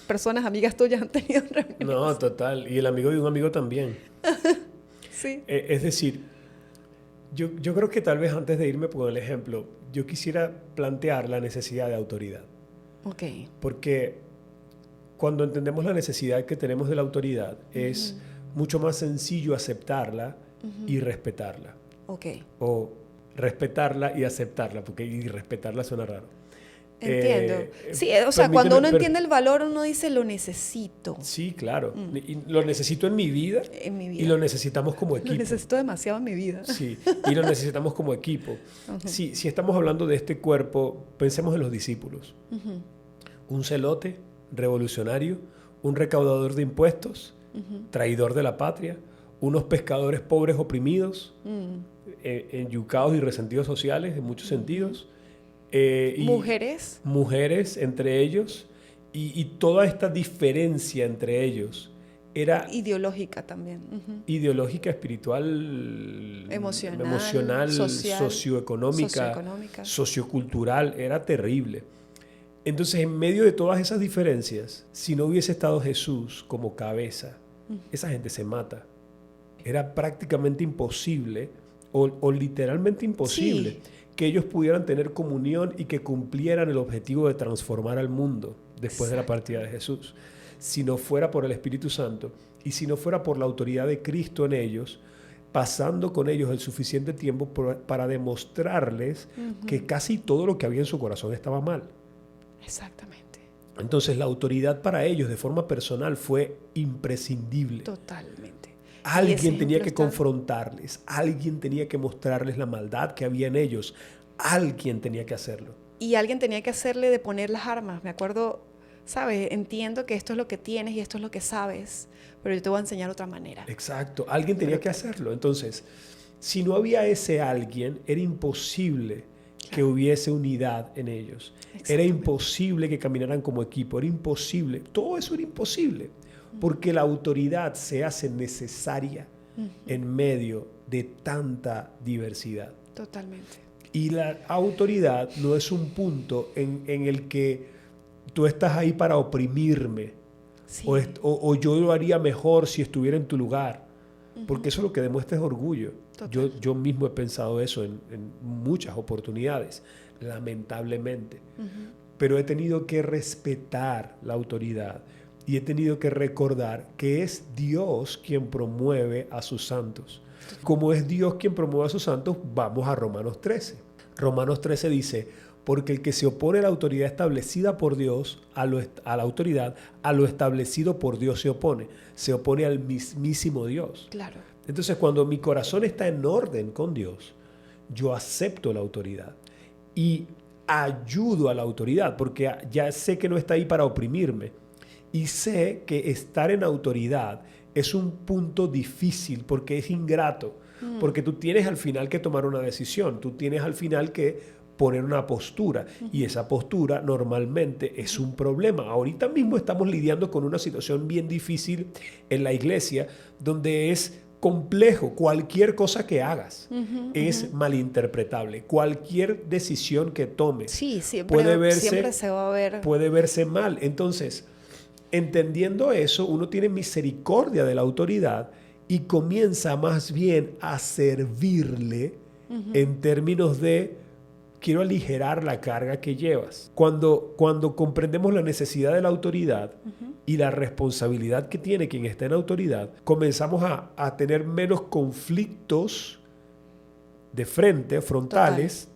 personas, amigas tuyas han tenido reuniones? No, total, y el amigo de un amigo también. Sí. Es decir, yo creo que tal vez antes de irme con el ejemplo, yo quisiera plantear la necesidad de autoridad. Ok. Porque cuando entendemos la necesidad que tenemos de la autoridad, es mucho más sencillo aceptarla y respetarla. Ok. O respetarla y aceptarla, porque y respetarla suena raro. Entiendo. Sí, o sea, cuando uno entiende el valor, uno dice, lo necesito. Sí, claro. Y lo necesito en mi vida. En mi vida. Y lo necesitamos como equipo. Lo necesito demasiado en mi vida. Sí, y lo necesitamos como equipo. Si estamos hablando de este cuerpo, pensemos en los discípulos. Un celote revolucionario, un recaudador de impuestos, traidor de la patria, unos pescadores pobres oprimidos, enyucados y resentidos sociales en muchos sentidos. Y mujeres entre ellos, y toda esta diferencia entre ellos era ideológica también. Ideológica, espiritual, emocional, social, socioeconómica, sociocultural, era terrible. Entonces, en medio de todas esas diferencias, si no hubiese estado Jesús como cabeza, esa gente se mata. Era prácticamente imposible, o literalmente imposible, que ellos pudieran tener comunión y que cumplieran el objetivo de transformar al mundo después de la partida de Jesús. si no fuera por el Espíritu Santo y si no fuera por la autoridad de Cristo en ellos, pasando con ellos el suficiente tiempo para demostrarles que casi todo lo que había en su corazón estaba mal. Exactamente. Entonces la autoridad para ellos de forma personal fue imprescindible. Totalmente. Alguien tenía que confrontarles, alguien tenía que mostrarles la maldad que había en ellos, alguien tenía que hacerlo. Y alguien tenía que hacerle de poner las armas. Me acuerdo, ¿sabes? Entiendo que esto es lo que tienes y esto es lo que sabes, pero yo te voy a enseñar otra manera. Exacto, alguien tenía que hacerlo. Entonces, si no había ese alguien, era imposible que hubiese unidad en ellos. Era imposible que caminaran como equipo, era imposible. Todo eso era imposible, porque la autoridad se hace necesaria en medio de tanta diversidad. Totalmente. Y la autoridad no es un punto en el que tú estás ahí para oprimirme. Sí. O yo lo haría mejor si estuviera en tu lugar. Porque eso lo que demuestra es orgullo. Yo mismo he pensado eso en muchas oportunidades, lamentablemente. Pero he tenido que respetar la autoridad y he tenido que recordar que es Dios quien promueve a sus santos. Como es Dios quien promueve a sus santos, vamos a Romanos 13. Romanos 13 dice: porque el que se opone a la autoridad establecida por Dios, a la autoridad, a lo establecido por Dios se opone al mismísimo Dios. Claro. Entonces, cuando mi corazón está en orden con Dios, yo acepto la autoridad y ayudo a la autoridad, porque ya sé que no está ahí para oprimirme. Y sé que estar en autoridad es un punto difícil porque es ingrato, porque tú tienes al final que tomar una decisión, tú tienes al final que poner una postura y esa postura normalmente es un problema. Ahorita mismo estamos lidiando con una situación bien difícil en la iglesia donde es complejo. Cualquier cosa que hagas es malinterpretable. Cualquier decisión que tomes siempre se va a ver. Puede verse mal. Entonces, entendiendo eso, uno tiene misericordia de la autoridad y comienza más bien a servirle en términos de quiero aligerar la carga que llevas. Cuando comprendemos la necesidad de la autoridad y la responsabilidad que tiene quien está en autoridad, comenzamos a tener menos conflictos de frente, frontales,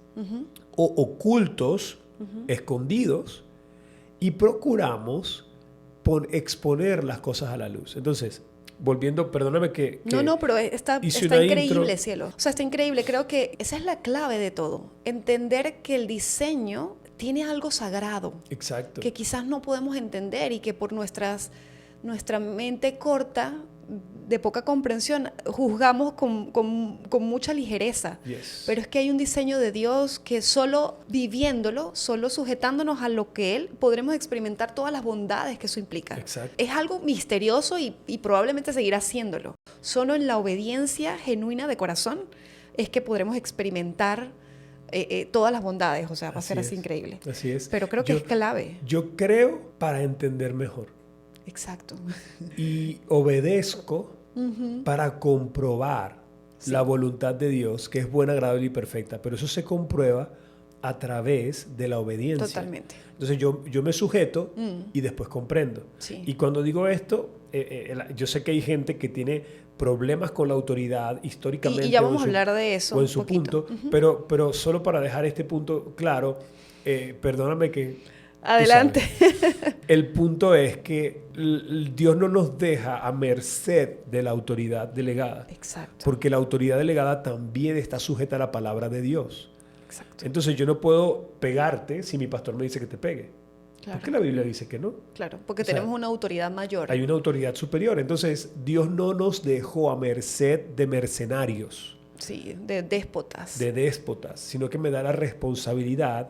o ocultos, escondidos, y procuramos exponer las cosas a la luz. Entonces, volviendo, perdóname que No, pero está increíble, cielo. O sea, está increíble. Creo que esa es la clave de todo. Entender que el diseño tiene algo sagrado. Exacto. Que quizás no podemos entender y que por nuestra mente corta, de poca comprensión, juzgamos con mucha ligereza. Yes. Pero es que hay un diseño de Dios que solo viviéndolo, solo sujetándonos a lo que Él, podremos experimentar todas las bondades que eso implica. Exacto. Es algo misterioso y probablemente seguirá haciéndolo. Solo en la obediencia genuina de corazón es que podremos experimentar todas las bondades. O sea, va a ser así increíble. Así es. Pero creo que es clave. Yo creo para entender mejor. Exacto. Y obedezco para comprobar la voluntad de Dios, que es buena, agradable y perfecta. Pero eso se comprueba a través de la obediencia. Totalmente. Entonces yo me sujeto y después comprendo. Sí. Y cuando digo esto, yo sé que hay gente que tiene problemas con la autoridad históricamente. Y ya vamos a hablar de eso. O en su punto. Pero solo para dejar este punto claro, perdóname que... Adelante. El punto es que Dios no nos deja a merced de la autoridad delegada. Exacto. Porque la autoridad delegada también está sujeta a la palabra de Dios. Exacto. Entonces yo no puedo pegarte si mi pastor me dice que te pegue. Claro. Porque la Biblia dice que no. Claro, porque tenemos una autoridad mayor. Hay una autoridad superior. Entonces Dios no nos dejó a merced de mercenarios. Sí, de déspotas. De déspotas, sino que me da la responsabilidad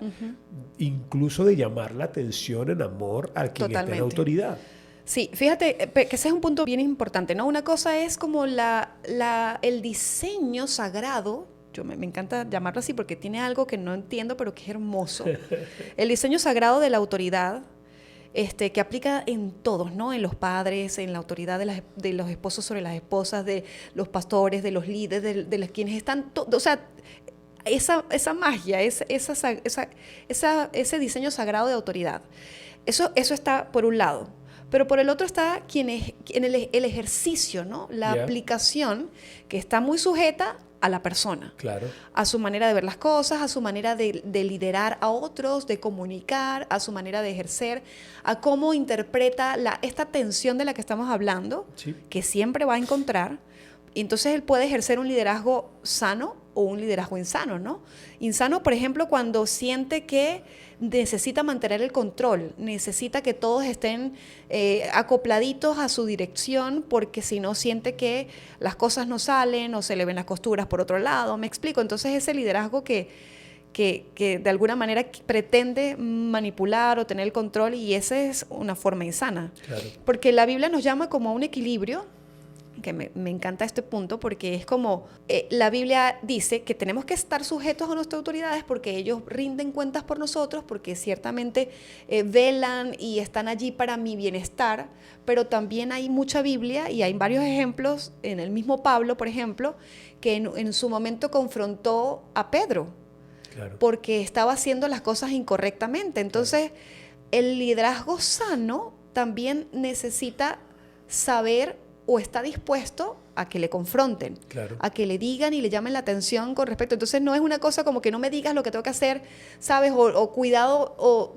incluso de llamar la atención en amor al quien está en autoridad. Sí, fíjate que ese es un punto bien importante, ¿no? Una cosa es como el diseño sagrado. Me encanta llamarlo así porque tiene algo que no entiendo, pero que es hermoso. El diseño sagrado de la autoridad, que aplica en todos, ¿no? En los padres, en la autoridad de los esposos sobre las esposas, de los pastores, de los líderes, de los quienes están... O sea, esa magia, ese diseño sagrado de autoridad. Eso está por un lado. Pero por el otro está el ejercicio, ¿no? La aplicación que está muy sujeta a la persona, claro, a su manera de ver las cosas, a su manera de liderar a otros, de comunicar, a su manera de ejercer, a cómo interpreta esta tensión de la que estamos hablando, sí, que siempre va a encontrar. Y entonces él puede ejercer un liderazgo sano o un liderazgo insano, ¿no? Insano, por ejemplo, cuando siente que necesita mantener el control, necesita que todos estén acopladitos a su dirección, porque si no siente que las cosas no salen o se le ven las costuras por otro lado. ¿Me explico? Entonces ese liderazgo que de alguna manera pretende manipular o tener el control, y esa es una forma insana. claro. Porque la Biblia nos llama como a un equilibrio, que me encanta este punto, porque es como la Biblia dice que tenemos que estar sujetos a nuestras autoridades porque ellos rinden cuentas por nosotros, porque ciertamente velan y están allí para mi bienestar, pero también hay mucha Biblia y hay varios ejemplos en el mismo Pablo, por ejemplo, que en su momento confrontó a Pedro, claro, porque estaba haciendo las cosas incorrectamente. Entonces, claro, el liderazgo sano también necesita saber o está dispuesto a que le confronten, claro, a que le digan y le llamen la atención con respecto. Entonces no es una cosa como que no me digas lo que tengo que hacer, ¿sabes? O cuidado, o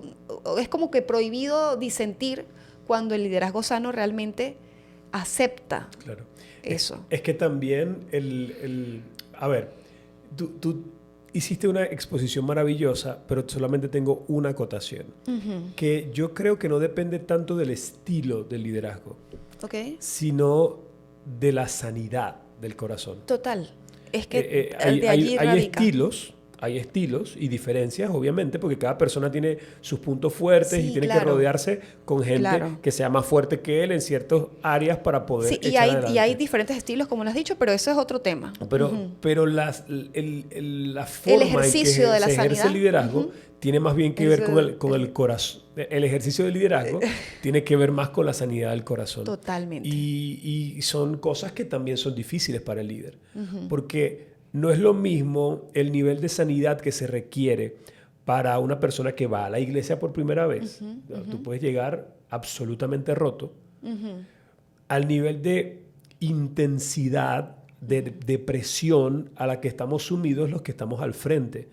es como que prohibido disentir, cuando el liderazgo sano realmente acepta, claro, eso. Es que también a ver, tú hiciste una exposición maravillosa, pero solamente tengo una acotación, que yo creo que no depende tanto del estilo del liderazgo, sino de la sanidad del corazón. Total. Es que de allí radica. Hay estilos y diferencias, obviamente, porque cada persona tiene sus puntos fuertes, sí, y tiene, claro, que rodearse con gente, claro, que sea más fuerte que él en ciertas áreas para poder, sí, echar adelante. Y hay diferentes estilos, como lo has dicho, pero eso es otro tema. Pero la forma el ejercicio en que de la se ejerce sanidad, el liderazgo tiene más bien que ver con el corazón. El ejercicio del liderazgo tiene que ver más con la sanidad del corazón. Totalmente. Y son cosas que también son difíciles para el líder. Porque no es lo mismo el nivel de sanidad que se requiere para una persona que va a la iglesia por primera vez. Tú puedes llegar absolutamente roto. Al nivel de intensidad, de presión a la que estamos sumidos los que estamos al frente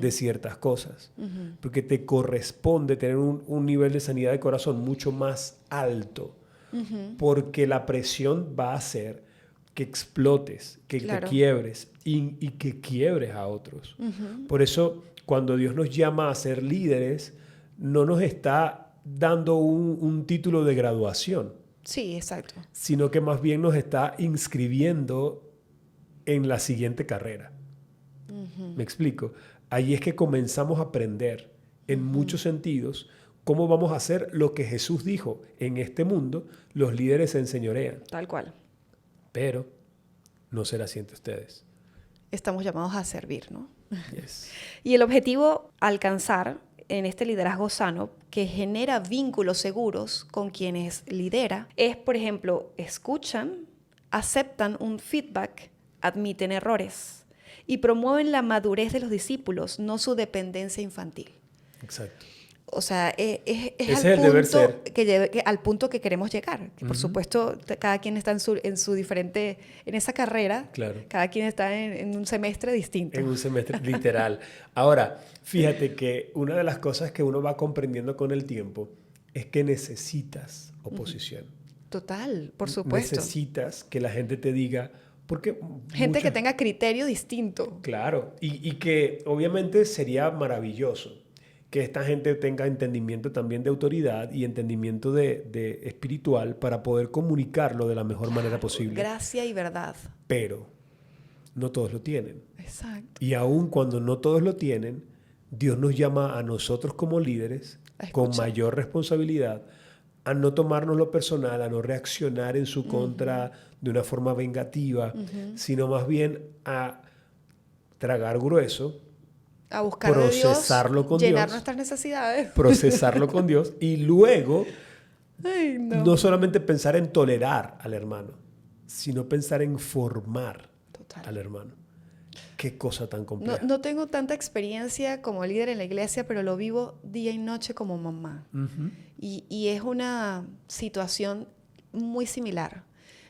de ciertas cosas. Porque te corresponde tener un nivel de sanidad de corazón mucho más alto. Porque la presión va a hacer que explotes, que, claro, te quiebres y que quiebres a otros. Por eso, cuando Dios nos llama a ser líderes, no nos está dando un título de graduación. Sí, exacto. Sino que más bien nos está inscribiendo en la siguiente carrera. ¿Me explico? Ahí es que comenzamos a aprender, en muchos sentidos, cómo vamos a hacer lo que Jesús dijo: en este mundo los líderes se enseñorean. Tal cual. Pero no será así entre ustedes. Estamos llamados a servir, ¿no? Yes. Y el objetivo a alcanzar en este liderazgo sano, que genera vínculos seguros con quienes lidera, es, por ejemplo, escuchan, aceptan un feedback, admiten errores y promueven la madurez de los discípulos, no su dependencia infantil. Exacto. O sea, al punto que queremos llegar. Que por supuesto, cada quien está en esa carrera, claro, cada quien está en un semestre distinto. En un semestre literal. Ahora, fíjate que una de las cosas que uno va comprendiendo con el tiempo es que necesitas oposición. Total, por supuesto. Necesitas que la gente te diga... Porque gente que tenga criterio distinto. Claro, y que obviamente sería maravilloso que esta gente tenga entendimiento también de autoridad y entendimiento de espiritual para poder comunicarlo de la mejor manera posible. Gracia y verdad. Pero no todos lo tienen. Exacto. Y aun cuando no todos lo tienen, Dios nos llama a nosotros como líderes con mayor responsabilidad a no tomárnoslo personal, a no reaccionar en su contra de una forma vengativa, sino más bien a tragar grueso, a buscar procesarlo de Dios, con llenar Dios, nuestras necesidades. Procesarlo con Dios y luego no solamente pensar en tolerar al hermano, sino pensar en formar al hermano. Qué cosa tan compleja. No tengo tanta experiencia como líder en la iglesia, pero lo vivo día y noche como mamá. Uh-huh. Y es una situación muy similar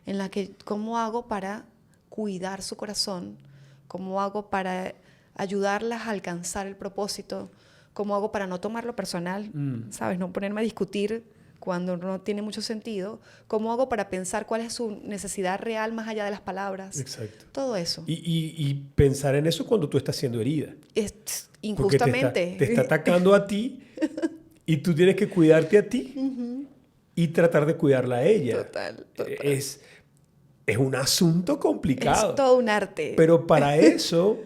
en la que cómo hago para cuidar su corazón, cómo hago para ayudarlas a alcanzar el propósito, cómo hago para no tomarlo personal, ¿sabes? No ponerme a discutir cuando no tiene mucho sentido, cómo hago para pensar cuál es su necesidad real más allá de las palabras. Exacto. Todo eso. Y pensar en eso cuando tú estás siendo herida. Injustamente. Te está atacando a ti y tú tienes que cuidarte a ti y tratar de cuidarla a ella. Total. Es un asunto complicado. Es todo un arte. Pero para eso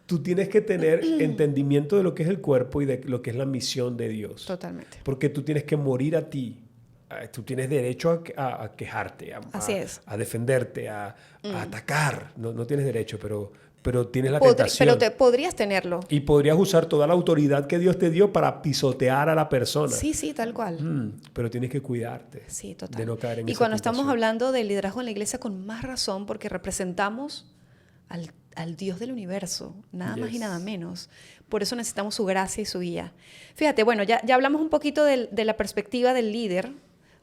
tú tienes que tener entendimiento de lo que es el cuerpo y de lo que es la misión de Dios. Totalmente. Porque tú tienes que morir a ti. Tú tienes derecho a quejarte, Así es. a defenderte, a atacar. No tienes derecho, pero tienes la tentación. Pero podrías tenerlo. Y podrías usar toda la autoridad que Dios te dio para pisotear a la persona. Sí, tal cual. Pero tienes que cuidarte. Sí, total. De no caer en y esa cuando tentación. estamos hablando del liderazgo en la iglesia, con más razón, porque representamos al Dios del universo, nada más y nada menos. Por eso necesitamos su gracia y su guía. Fíjate, bueno, ya hablamos un poquito de la perspectiva del líder.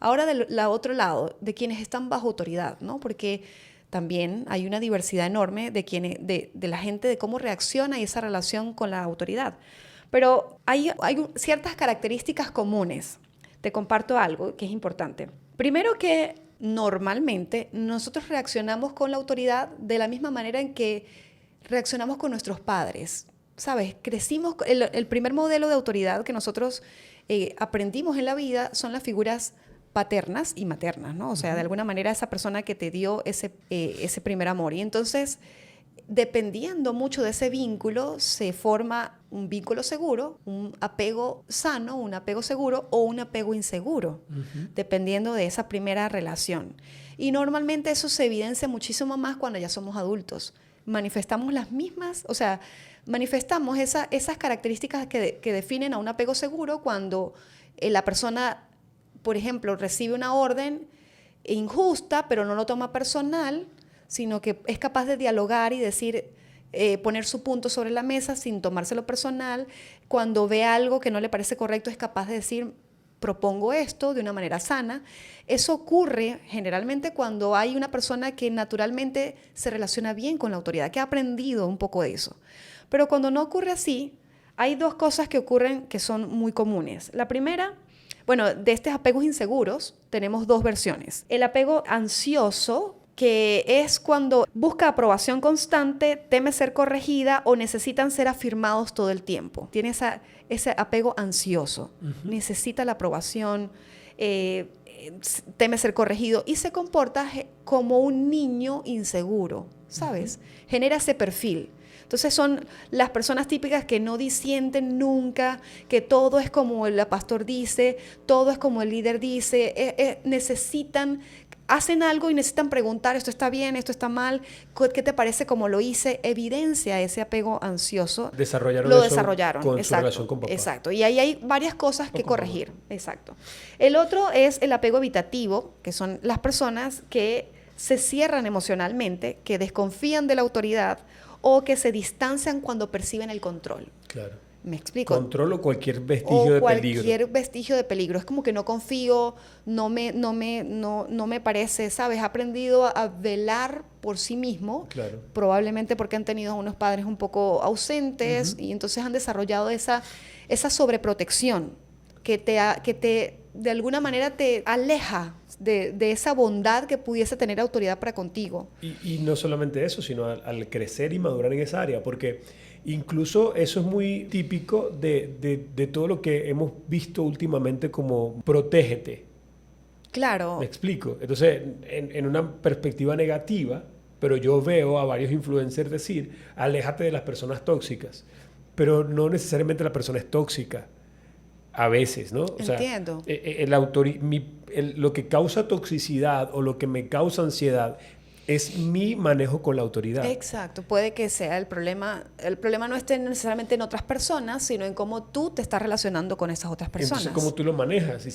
Ahora del otro lado, de quienes están bajo autoridad, ¿no? Porque también hay una diversidad enorme de la gente, de cómo reacciona y esa relación con la autoridad. Pero hay ciertas características comunes. Te comparto algo que es importante. Primero que normalmente nosotros reaccionamos con la autoridad de la misma manera en que reaccionamos con nuestros padres. ¿Sabes? Crecimos, el primer modelo de autoridad que nosotros aprendimos en la vida son las figuras paternas y maternas, ¿no? O sea, de alguna manera esa persona que te dio ese primer amor. Y entonces, dependiendo mucho de ese vínculo, se forma un vínculo seguro, un apego sano, un apego seguro o un apego inseguro, dependiendo de esa primera relación. Y normalmente eso se evidencia muchísimo más cuando ya somos adultos. Manifestamos las mismas, o sea, manifestamos esas características que definen a un apego seguro cuando la persona, por ejemplo, recibe una orden injusta, pero no lo toma personal, sino que es capaz de dialogar y decir, poner su punto sobre la mesa sin tomárselo personal. Cuando ve algo que no le parece correcto, es capaz de decir, propongo esto de una manera sana. Eso ocurre generalmente cuando hay una persona que naturalmente se relaciona bien con la autoridad, que ha aprendido un poco de eso. Pero cuando no ocurre así, hay dos cosas que ocurren que son muy comunes. La primera, bueno, de estos apegos inseguros tenemos dos versiones. El apego ansioso, que es cuando busca aprobación constante, teme ser corregida o necesitan ser afirmados todo el tiempo. Tiene ese apego ansioso. Necesita la aprobación, teme ser corregido y se comporta como un niño inseguro, ¿sabes? Genera ese perfil. Entonces son las personas típicas que no disienten nunca, que todo es como el pastor dice, todo es como el líder dice, hacen algo y necesitan preguntar, esto está bien, esto está mal, ¿qué te parece como lo hice? Evidencia ese apego ansioso. Lo desarrollaron con su relación con papá. Exacto, y ahí hay varias cosas que corregir. Exacto. El otro es el apego evitativo, que son las personas que se cierran emocionalmente, que desconfían de la autoridad o que se distancian cuando perciben el control. Claro. ¿Me explico? Control o cualquier vestigio de peligro. Cualquier vestigio de peligro. Es como que no confío, no me parece, ¿sabes? Ha aprendido a velar por sí mismo. Claro. Probablemente porque han tenido unos padres un poco ausentes y entonces han desarrollado esa sobreprotección que de alguna manera te aleja de esa bondad que pudiese tener autoridad para contigo. Y no solamente eso, sino al crecer y madurar en esa área, porque incluso eso es muy típico de todo lo que hemos visto últimamente como protégete. Claro. ¿Me explico? Entonces, en una perspectiva negativa, pero yo veo a varios influencers decir, aléjate de las personas tóxicas, pero no necesariamente la persona es tóxica. A veces, ¿no? Entiendo. O sea, lo que causa toxicidad o lo que me causa ansiedad es mi manejo con la autoridad. Exacto. Puede que sea el problema. El problema no esté necesariamente en otras personas, sino en cómo tú te estás relacionando con esas otras personas. Entonces, cómo tú lo manejas. Y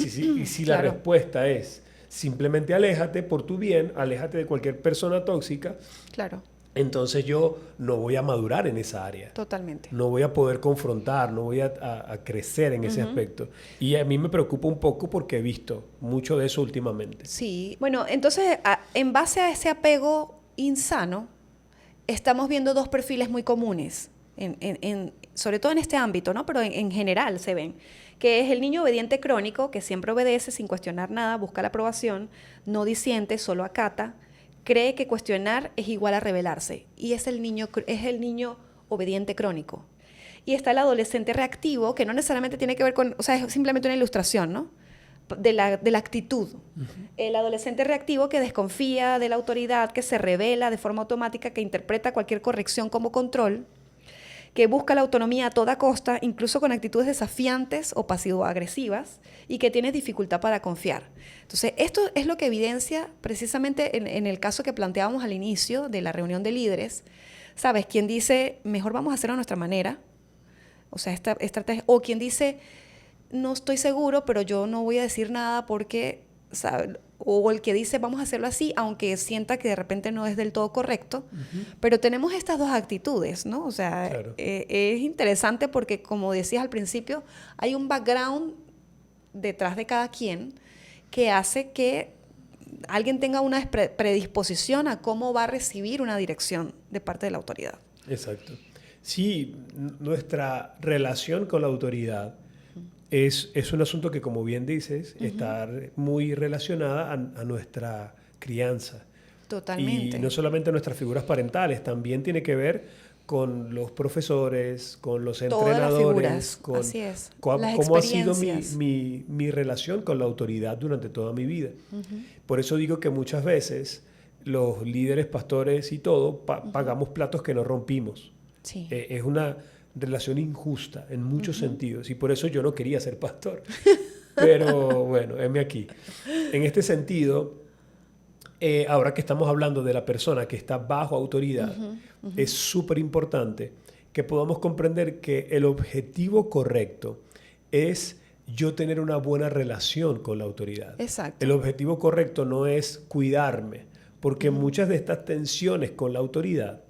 si Claro. La respuesta es simplemente aléjate por tu bien, aléjate de cualquier persona tóxica. Claro. entonces yo no voy a madurar en esa área. Totalmente. No voy a poder confrontar, no voy a crecer en ese aspecto. Y a mí me preocupa un poco porque he visto mucho de eso últimamente. Sí. Bueno, entonces, en base a ese apego insano, estamos viendo dos perfiles muy comunes, sobre todo en este ámbito, ¿no? Pero en general se ven, que es el niño obediente crónico, que siempre obedece sin cuestionar nada, busca la aprobación, no disiente, solo acata, cree que cuestionar es igual a rebelarse, y es el niño obediente crónico. Y está el adolescente reactivo, que no necesariamente tiene que ver con, o sea, es simplemente una ilustración, ¿no? De la actitud. El adolescente reactivo que desconfía de la autoridad, que se revela de forma automática, que interpreta cualquier corrección como control, que busca la autonomía a toda costa, incluso con actitudes desafiantes o pasivo-agresivas, y que tiene dificultad para confiar. Entonces, esto es lo que evidencia precisamente en el caso que planteábamos al inicio de la reunión de líderes. ¿Sabes? Quien dice, mejor vamos a hacerlo a nuestra manera, o sea, esta estrategia, o quien dice, no estoy seguro, pero yo no voy a decir nada porque, ¿sabes? O el que dice, vamos a hacerlo así, aunque sienta que de repente no es del todo correcto. Pero tenemos estas dos actitudes, ¿no? O sea, claro. Es interesante porque, como decías al principio, hay un background detrás de cada quien que hace que alguien tenga una predisposición a cómo va a recibir una dirección de parte de la autoridad. Exacto. Sí, nuestra relación con la autoridad es un asunto que, como bien dices, está muy relacionada a nuestra crianza. Totalmente. Y no solamente nuestras figuras parentales, también tiene que ver con los profesores, con los entrenadores, con así es. cómo ha sido mi relación con la autoridad durante toda mi vida. Por eso digo que muchas veces los líderes, pastores y todo, pagamos platos que no rompimos. Sí. Es una relación injusta en muchos sentidos, y por eso yo no quería ser pastor. Pero bueno, heme aquí. En este sentido, ahora que estamos hablando de la persona que está bajo autoridad, es súper importante que podamos comprender que el objetivo correcto es yo tener una buena relación con la autoridad. Exacto. El objetivo correcto no es cuidarme, porque muchas de estas tensiones con la autoridad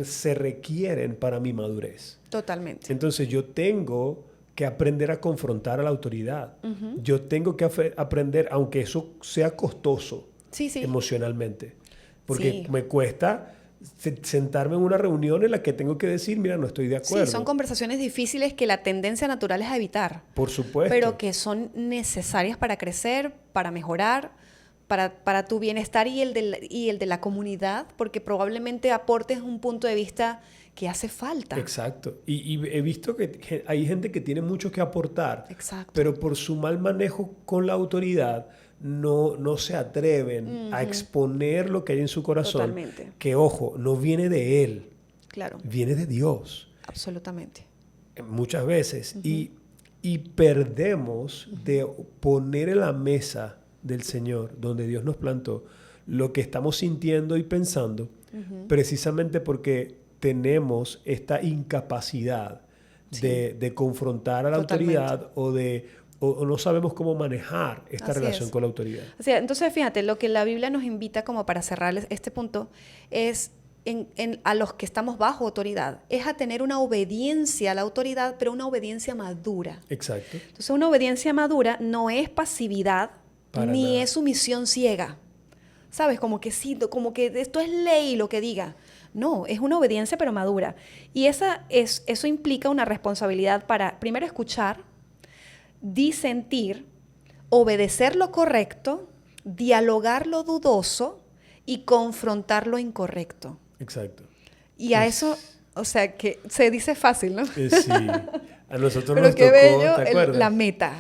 se requieren para mi madurez. Totalmente. Entonces yo tengo que aprender a confrontar a la autoridad. Yo tengo que aprender, aunque eso sea costoso emocionalmente, porque me cuesta sentarme en una reunión en la que tengo que decir, mira, no estoy de acuerdo. Sí, son conversaciones difíciles que la tendencia natural es a evitar. Por supuesto. Pero que son necesarias para crecer, para mejorar, para tu bienestar y el de la comunidad, porque probablemente aportes un punto de vista que hace falta. Exacto. Y he visto que hay gente que tiene mucho que aportar, exacto, pero por su mal manejo con la autoridad no se atreven a exponer lo que hay en su corazón. Totalmente. Que, ojo, no viene de él. Claro. Viene de Dios. Absolutamente. Muchas veces. Y perdemos de poner en la mesa del Señor, donde Dios nos plantó, lo que estamos sintiendo y pensando, precisamente porque tenemos esta incapacidad de confrontar a la autoridad o no sabemos cómo manejar esta relación con la autoridad. O sea, entonces, fíjate, lo que la Biblia nos invita, como para cerrar este punto, es a los que estamos bajo autoridad, es a tener una obediencia a la autoridad, pero una obediencia madura. Exacto. Entonces, una obediencia madura no es pasividad, ni nada. es sumisión ciega. ¿Sabes? Como que sí, como que esto es ley lo que diga. No, es una obediencia pero madura. Y eso implica una responsabilidad para, primero, escuchar, disentir, obedecer lo correcto, dialogar lo dudoso y confrontar lo incorrecto. Exacto. Y a eso, o sea, que se dice fácil, ¿no? Sí. A nosotros pero nos qué tocó, bello ¿te acuerdas? la meta.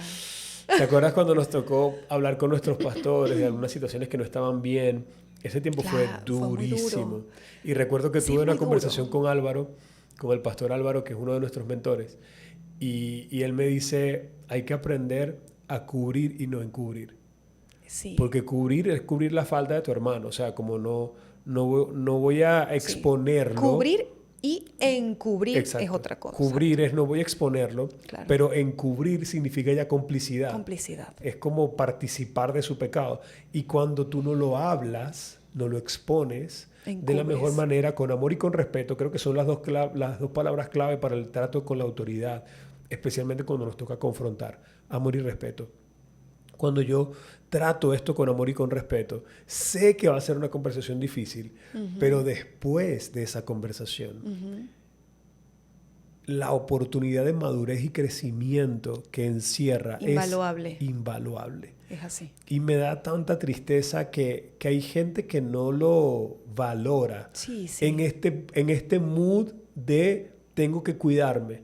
¿Te acuerdas cuando nos tocó hablar con nuestros pastores de algunas situaciones que no estaban bien? Ese tiempo fue durísimo. Fue muy duro. Y recuerdo que tuve una conversación con Álvaro, con el pastor Álvaro, que es uno de nuestros mentores. Y él me dice, hay que aprender a cubrir y no encubrir. Sí. Porque cubrir es cubrir la falta de tu hermano. O sea, como no voy a exponerlo. Cubrir y encubrir. Exacto. Es otra cosa. Cubrir es no voy a exponerlo, claro. Pero encubrir significa ya complicidad. Complicidad. Es como participar de su pecado. Y cuando tú no lo hablas, no lo expones de la mejor manera, con amor y con respeto. Creo que son las dos palabras clave para el trato con la autoridad, especialmente cuando nos toca confrontar. Amor y respeto. Cuando yo trato esto con amor y con respeto, sé que va a ser una conversación difícil, pero después de esa conversación, la oportunidad de madurez y crecimiento que encierra es invaluable. Es así. Y me da tanta tristeza que hay gente que no lo valora en este mood de tengo que cuidarme.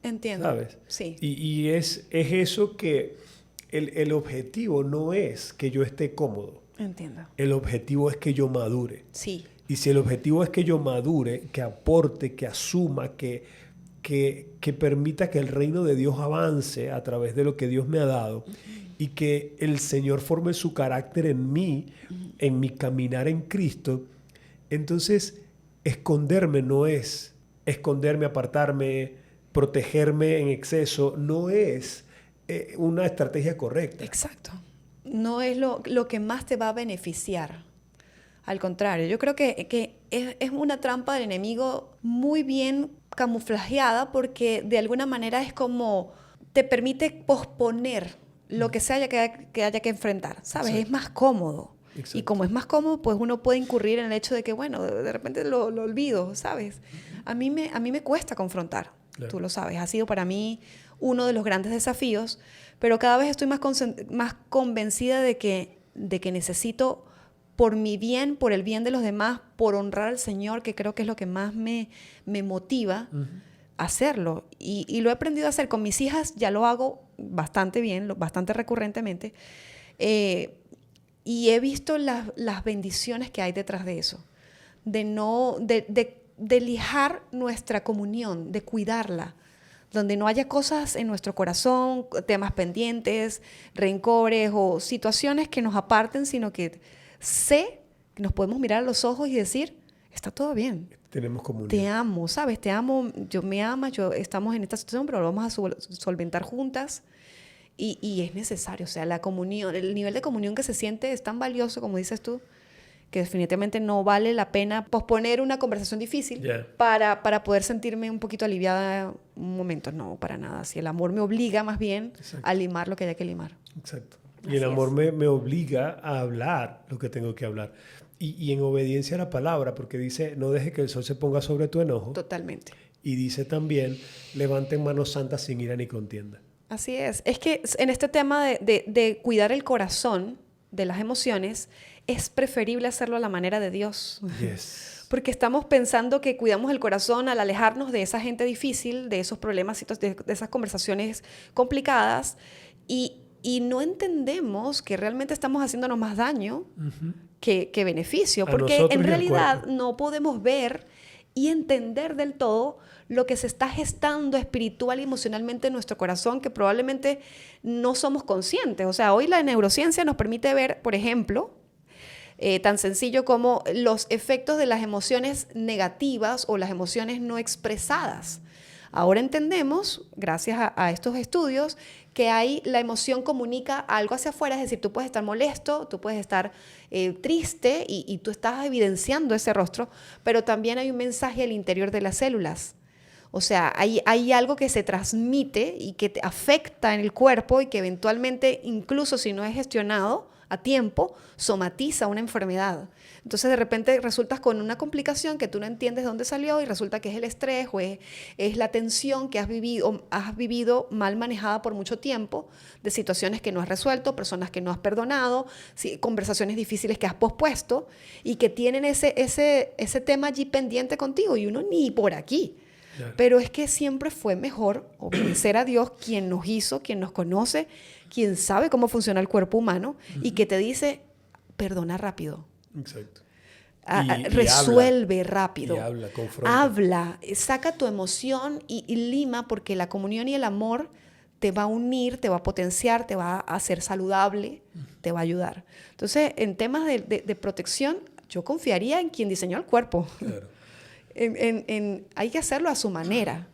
Entiendo. ¿Sabes? Sí. Y es eso que el objetivo no es que yo esté cómodo. Entiendo. El objetivo es que yo madure. Sí. Y si el objetivo es que yo madure, que aporte, que asuma, que permita que el reino de Dios avance a través de lo que Dios me ha dado y que el Señor forme su carácter en mí, en mi caminar en Cristo, entonces esconderme no es esconderme, apartarme, protegerme en exceso, no es una estrategia correcta. Exacto. No es lo que más te va a beneficiar. Al contrario, yo creo que es una trampa del enemigo muy bien camuflajeada porque de alguna manera es como te permite posponer lo que sea que haya que enfrentar, ¿sabes? Exacto. Es más cómodo. Exacto. Y como es más cómodo, pues uno puede incurrir en el hecho de que, bueno, de repente lo olvido, ¿sabes? A mí me cuesta confrontar, claro. Tú lo sabes. Ha sido para mí uno de los grandes desafíos, pero cada vez estoy más convencida de que necesito, por mi bien, por el bien de los demás, por honrar al Señor, que creo que es lo que más me motiva a hacerlo. Y lo he aprendido a hacer con mis hijas, ya lo hago bastante bien, bastante recurrentemente. Y he visto las bendiciones que hay detrás de eso, de lijar nuestra comunión, de cuidarla, donde no haya cosas en nuestro corazón, temas pendientes, rencores o situaciones que nos aparten, sino que sé que nos podemos mirar a los ojos y decir, está todo bien. Tenemos comunión. Te amo, ¿sabes? Te amo, me amas, estamos en esta situación, pero lo vamos a solventar juntas. Y es necesario, o sea, la comunión, el nivel de comunión que se siente es tan valioso, como dices tú, que definitivamente no vale la pena posponer una conversación difícil para poder sentirme un poquito aliviada un momento. No, para nada. Si el amor me obliga más bien a limar lo que haya que limar. Exacto. Y el amor me obliga a hablar lo que tengo que hablar. Y en obediencia a la palabra, porque dice, no deje que el sol se ponga sobre tu enojo. Totalmente. Y dice también, levanten manos santas sin ira ni contienda. Así es. Es que en este tema de cuidar el corazón de las emociones, es preferible hacerlo a la manera de Dios. Yes. Porque estamos pensando que cuidamos el corazón al alejarnos de esa gente difícil, de esos problemas, de esas conversaciones complicadas, y no entendemos que realmente estamos haciéndonos más daño que beneficio, porque en realidad no podemos ver y entender del todo lo que se está gestando espiritual y emocionalmente en nuestro corazón, que probablemente no somos conscientes. O sea, hoy la neurociencia nos permite ver, por ejemplo, tan sencillo como los efectos de las emociones negativas o las emociones no expresadas. Ahora entendemos, gracias a estos estudios, que la emoción comunica algo hacia afuera, es decir, tú puedes estar molesto, tú puedes estar triste y tú estás evidenciando ese rostro, pero también hay un mensaje al interior de las células. O sea, hay algo que se transmite y que te afecta en el cuerpo y que eventualmente, incluso si no es gestionado a tiempo, somatiza una enfermedad. Entonces, de repente resultas con una complicación que tú no entiendes de dónde salió y resulta que es el estrés o es la tensión que has vivido mal manejada por mucho tiempo, de situaciones que no has resuelto, personas que no has perdonado, conversaciones difíciles que has pospuesto y que tienen ese tema allí pendiente contigo y uno ni por aquí. Claro. Pero es que siempre fue mejor obedecer a Dios, quien nos hizo, quien nos conoce, quien sabe cómo funciona el cuerpo humano y que te dice, perdona rápido. Exacto. Resuelve rápido. Y habla, confronta. Habla, saca tu emoción y lima, porque la comunión y el amor te va a unir, te va a potenciar, te va a hacer saludable, te va a ayudar. Entonces, en temas de protección, yo confiaría en quien diseñó el cuerpo. Claro. Hay que hacerlo a su manera.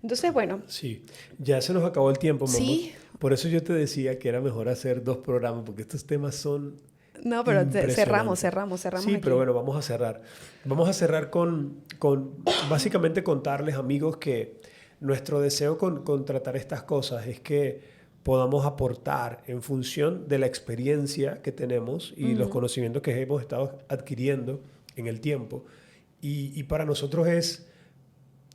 Entonces, bueno. Sí, ya se nos acabó el tiempo, mamá. Sí. Por eso yo te decía que era mejor hacer 2 programas, porque estos temas son No, pero cerramos Sí, aquí. pero bueno, vamos a cerrar. Vamos a cerrar con básicamente contarles, amigos, que nuestro deseo con tratar estas cosas es que podamos aportar en función de la experiencia que tenemos y los conocimientos que hemos estado adquiriendo en el tiempo. Y para nosotros es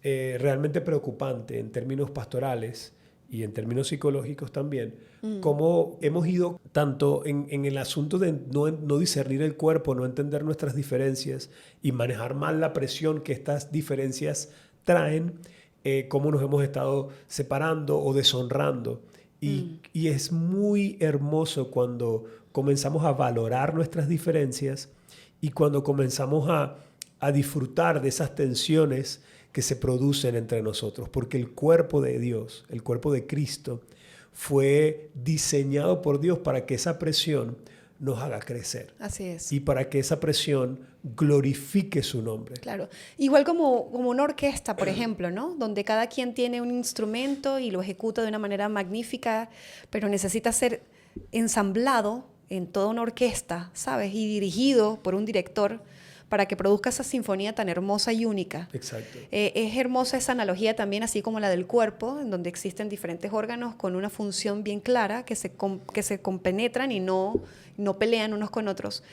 realmente preocupante en términos pastorales y en términos psicológicos también, cómo hemos ido tanto en el asunto de no discernir el cuerpo, no entender nuestras diferencias y manejar mal la presión que estas diferencias traen, cómo nos hemos estado separando o deshonrando. Y es muy hermoso cuando comenzamos a valorar nuestras diferencias y cuando comenzamos a disfrutar de esas tensiones que se producen entre nosotros, porque el cuerpo de Dios, el cuerpo de Cristo, fue diseñado por Dios para que esa presión nos haga crecer. Así es. Y para que esa presión glorifique su nombre. Claro. Igual como una orquesta, por ejemplo, ¿no? Donde cada quien tiene un instrumento y lo ejecuta de una manera magnífica, pero necesita ser ensamblado en toda una orquesta, ¿sabes? Y dirigido por un director para que produzca esa sinfonía tan hermosa y única. Exacto. Es hermosa esa analogía también, así como la del cuerpo, en donde existen diferentes órganos con una función bien clara, que se compenetran y no pelean unos con otros.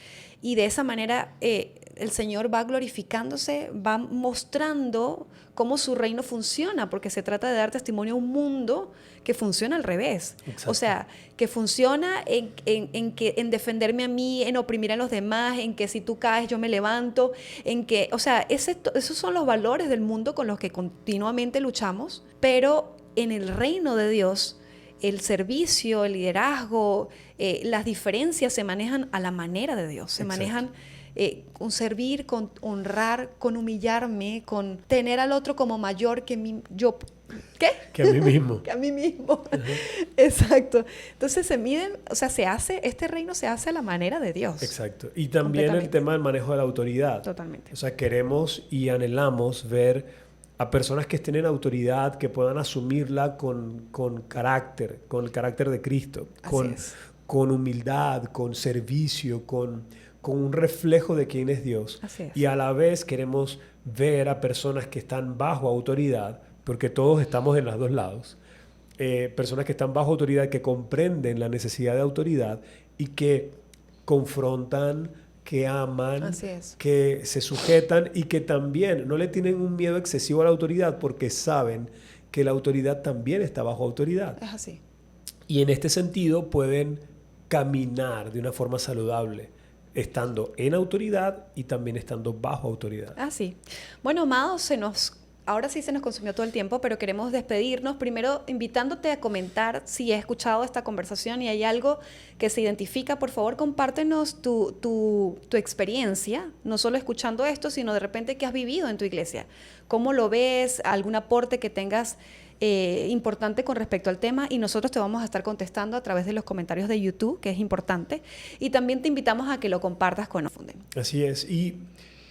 Y de esa manera el Señor va glorificándose, va mostrando cómo su reino funciona, porque se trata de dar testimonio a un mundo que funciona al revés. Exacto. O sea, que funciona en defenderme a mí, en oprimir a los demás, en que si tú caes yo me levanto, en que, o sea, esos son los valores del mundo con los que continuamente luchamos, pero en el reino de Dios el servicio, el liderazgo, las diferencias se manejan a la manera de Dios, se manejan con servir, con honrar, con humillarme, con tener al otro como mayor que yo. ¿Qué? Que a mí mismo. Que a mí mismo. Exacto. Entonces se miden, o sea, este reino se hace a la manera de Dios. Exacto. Y también el tema del manejo de la autoridad. Totalmente. O sea, queremos y anhelamos ver a personas que estén en autoridad, que puedan asumirla con carácter, con el carácter de Cristo, con humildad, con servicio, con un reflejo de quién es Dios. Así es. Y a la vez queremos ver a personas que están bajo autoridad, porque todos estamos en los dos lados, personas que están bajo autoridad, que comprenden la necesidad de autoridad y que confrontan, que aman, que se sujetan y que también no le tienen un miedo excesivo a la autoridad porque saben que la autoridad también está bajo autoridad. Es así. Y en este sentido pueden caminar de una forma saludable, estando en autoridad y también estando bajo autoridad. Sí. Bueno, amados, ahora sí se nos consumió todo el tiempo, pero queremos despedirnos. Primero, invitándote a comentar si has escuchado esta conversación y hay algo que se identifica. Por favor, compártenos tu experiencia, no solo escuchando esto, sino de repente qué has vivido en tu iglesia. ¿Cómo lo ves? ¿Algún aporte que tengas importante con respecto al tema? Y nosotros te vamos a estar contestando a través de los comentarios de YouTube, que es importante. Y también te invitamos a que lo compartas con Funden. Así es. Y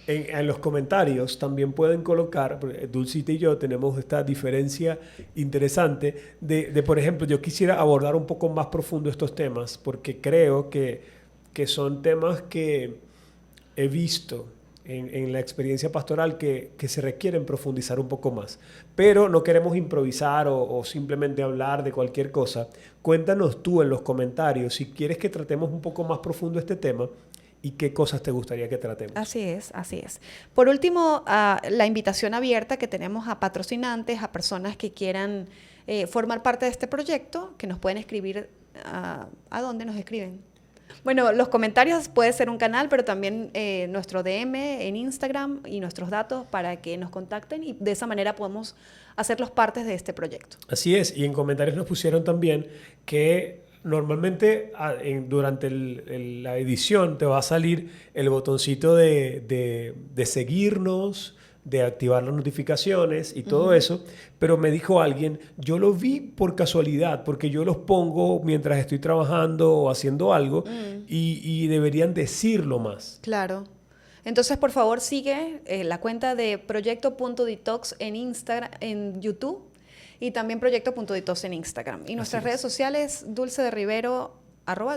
en los comentarios también pueden colocar, Dulcita y yo tenemos esta diferencia interesante de, por ejemplo, yo quisiera abordar un poco más profundo estos temas porque creo que son temas que he visto en la experiencia pastoral que se requieren profundizar un poco más. Pero no queremos improvisar o simplemente hablar de cualquier cosa. Cuéntanos tú en los comentarios si quieres que tratemos un poco más profundo este tema. ¿Y qué cosas te gustaría que tratemos? Así es, así es. Por último, la invitación abierta que tenemos a patrocinantes, a personas que quieran formar parte de este proyecto, que nos pueden escribir. ¿A dónde nos escriben? Bueno, los comentarios puede ser un canal, pero también nuestro DM en Instagram y nuestros datos para que nos contacten y de esa manera podemos hacerlos partes de este proyecto. Así es, y en comentarios nos pusieron también que normalmente durante la edición te va a salir el botoncito de seguirnos, de activar las notificaciones y todo eso, pero me dijo alguien, yo lo vi por casualidad, porque yo los pongo mientras estoy trabajando o haciendo algo y deberían decirlo más. Claro. Entonces, por favor, sigue la cuenta de Proyecto.detox en Instagram, en YouTube, y también Proyecto.detox en Instagram. Y nuestras redes sociales, Dulce de Rivero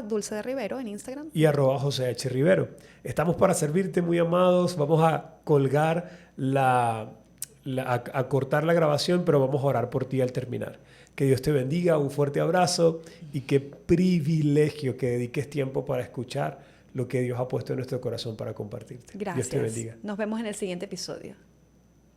Dulce de Rivero en Instagram. Y @José H. Rivero. Estamos para servirte, muy amados. Vamos a colgar a cortar la grabación, pero vamos a orar por ti al terminar. Que Dios te bendiga, un fuerte abrazo y qué privilegio que dediques tiempo para escuchar lo que Dios ha puesto en nuestro corazón para compartirte. Gracias. Dios te bendiga. Nos vemos en el siguiente episodio.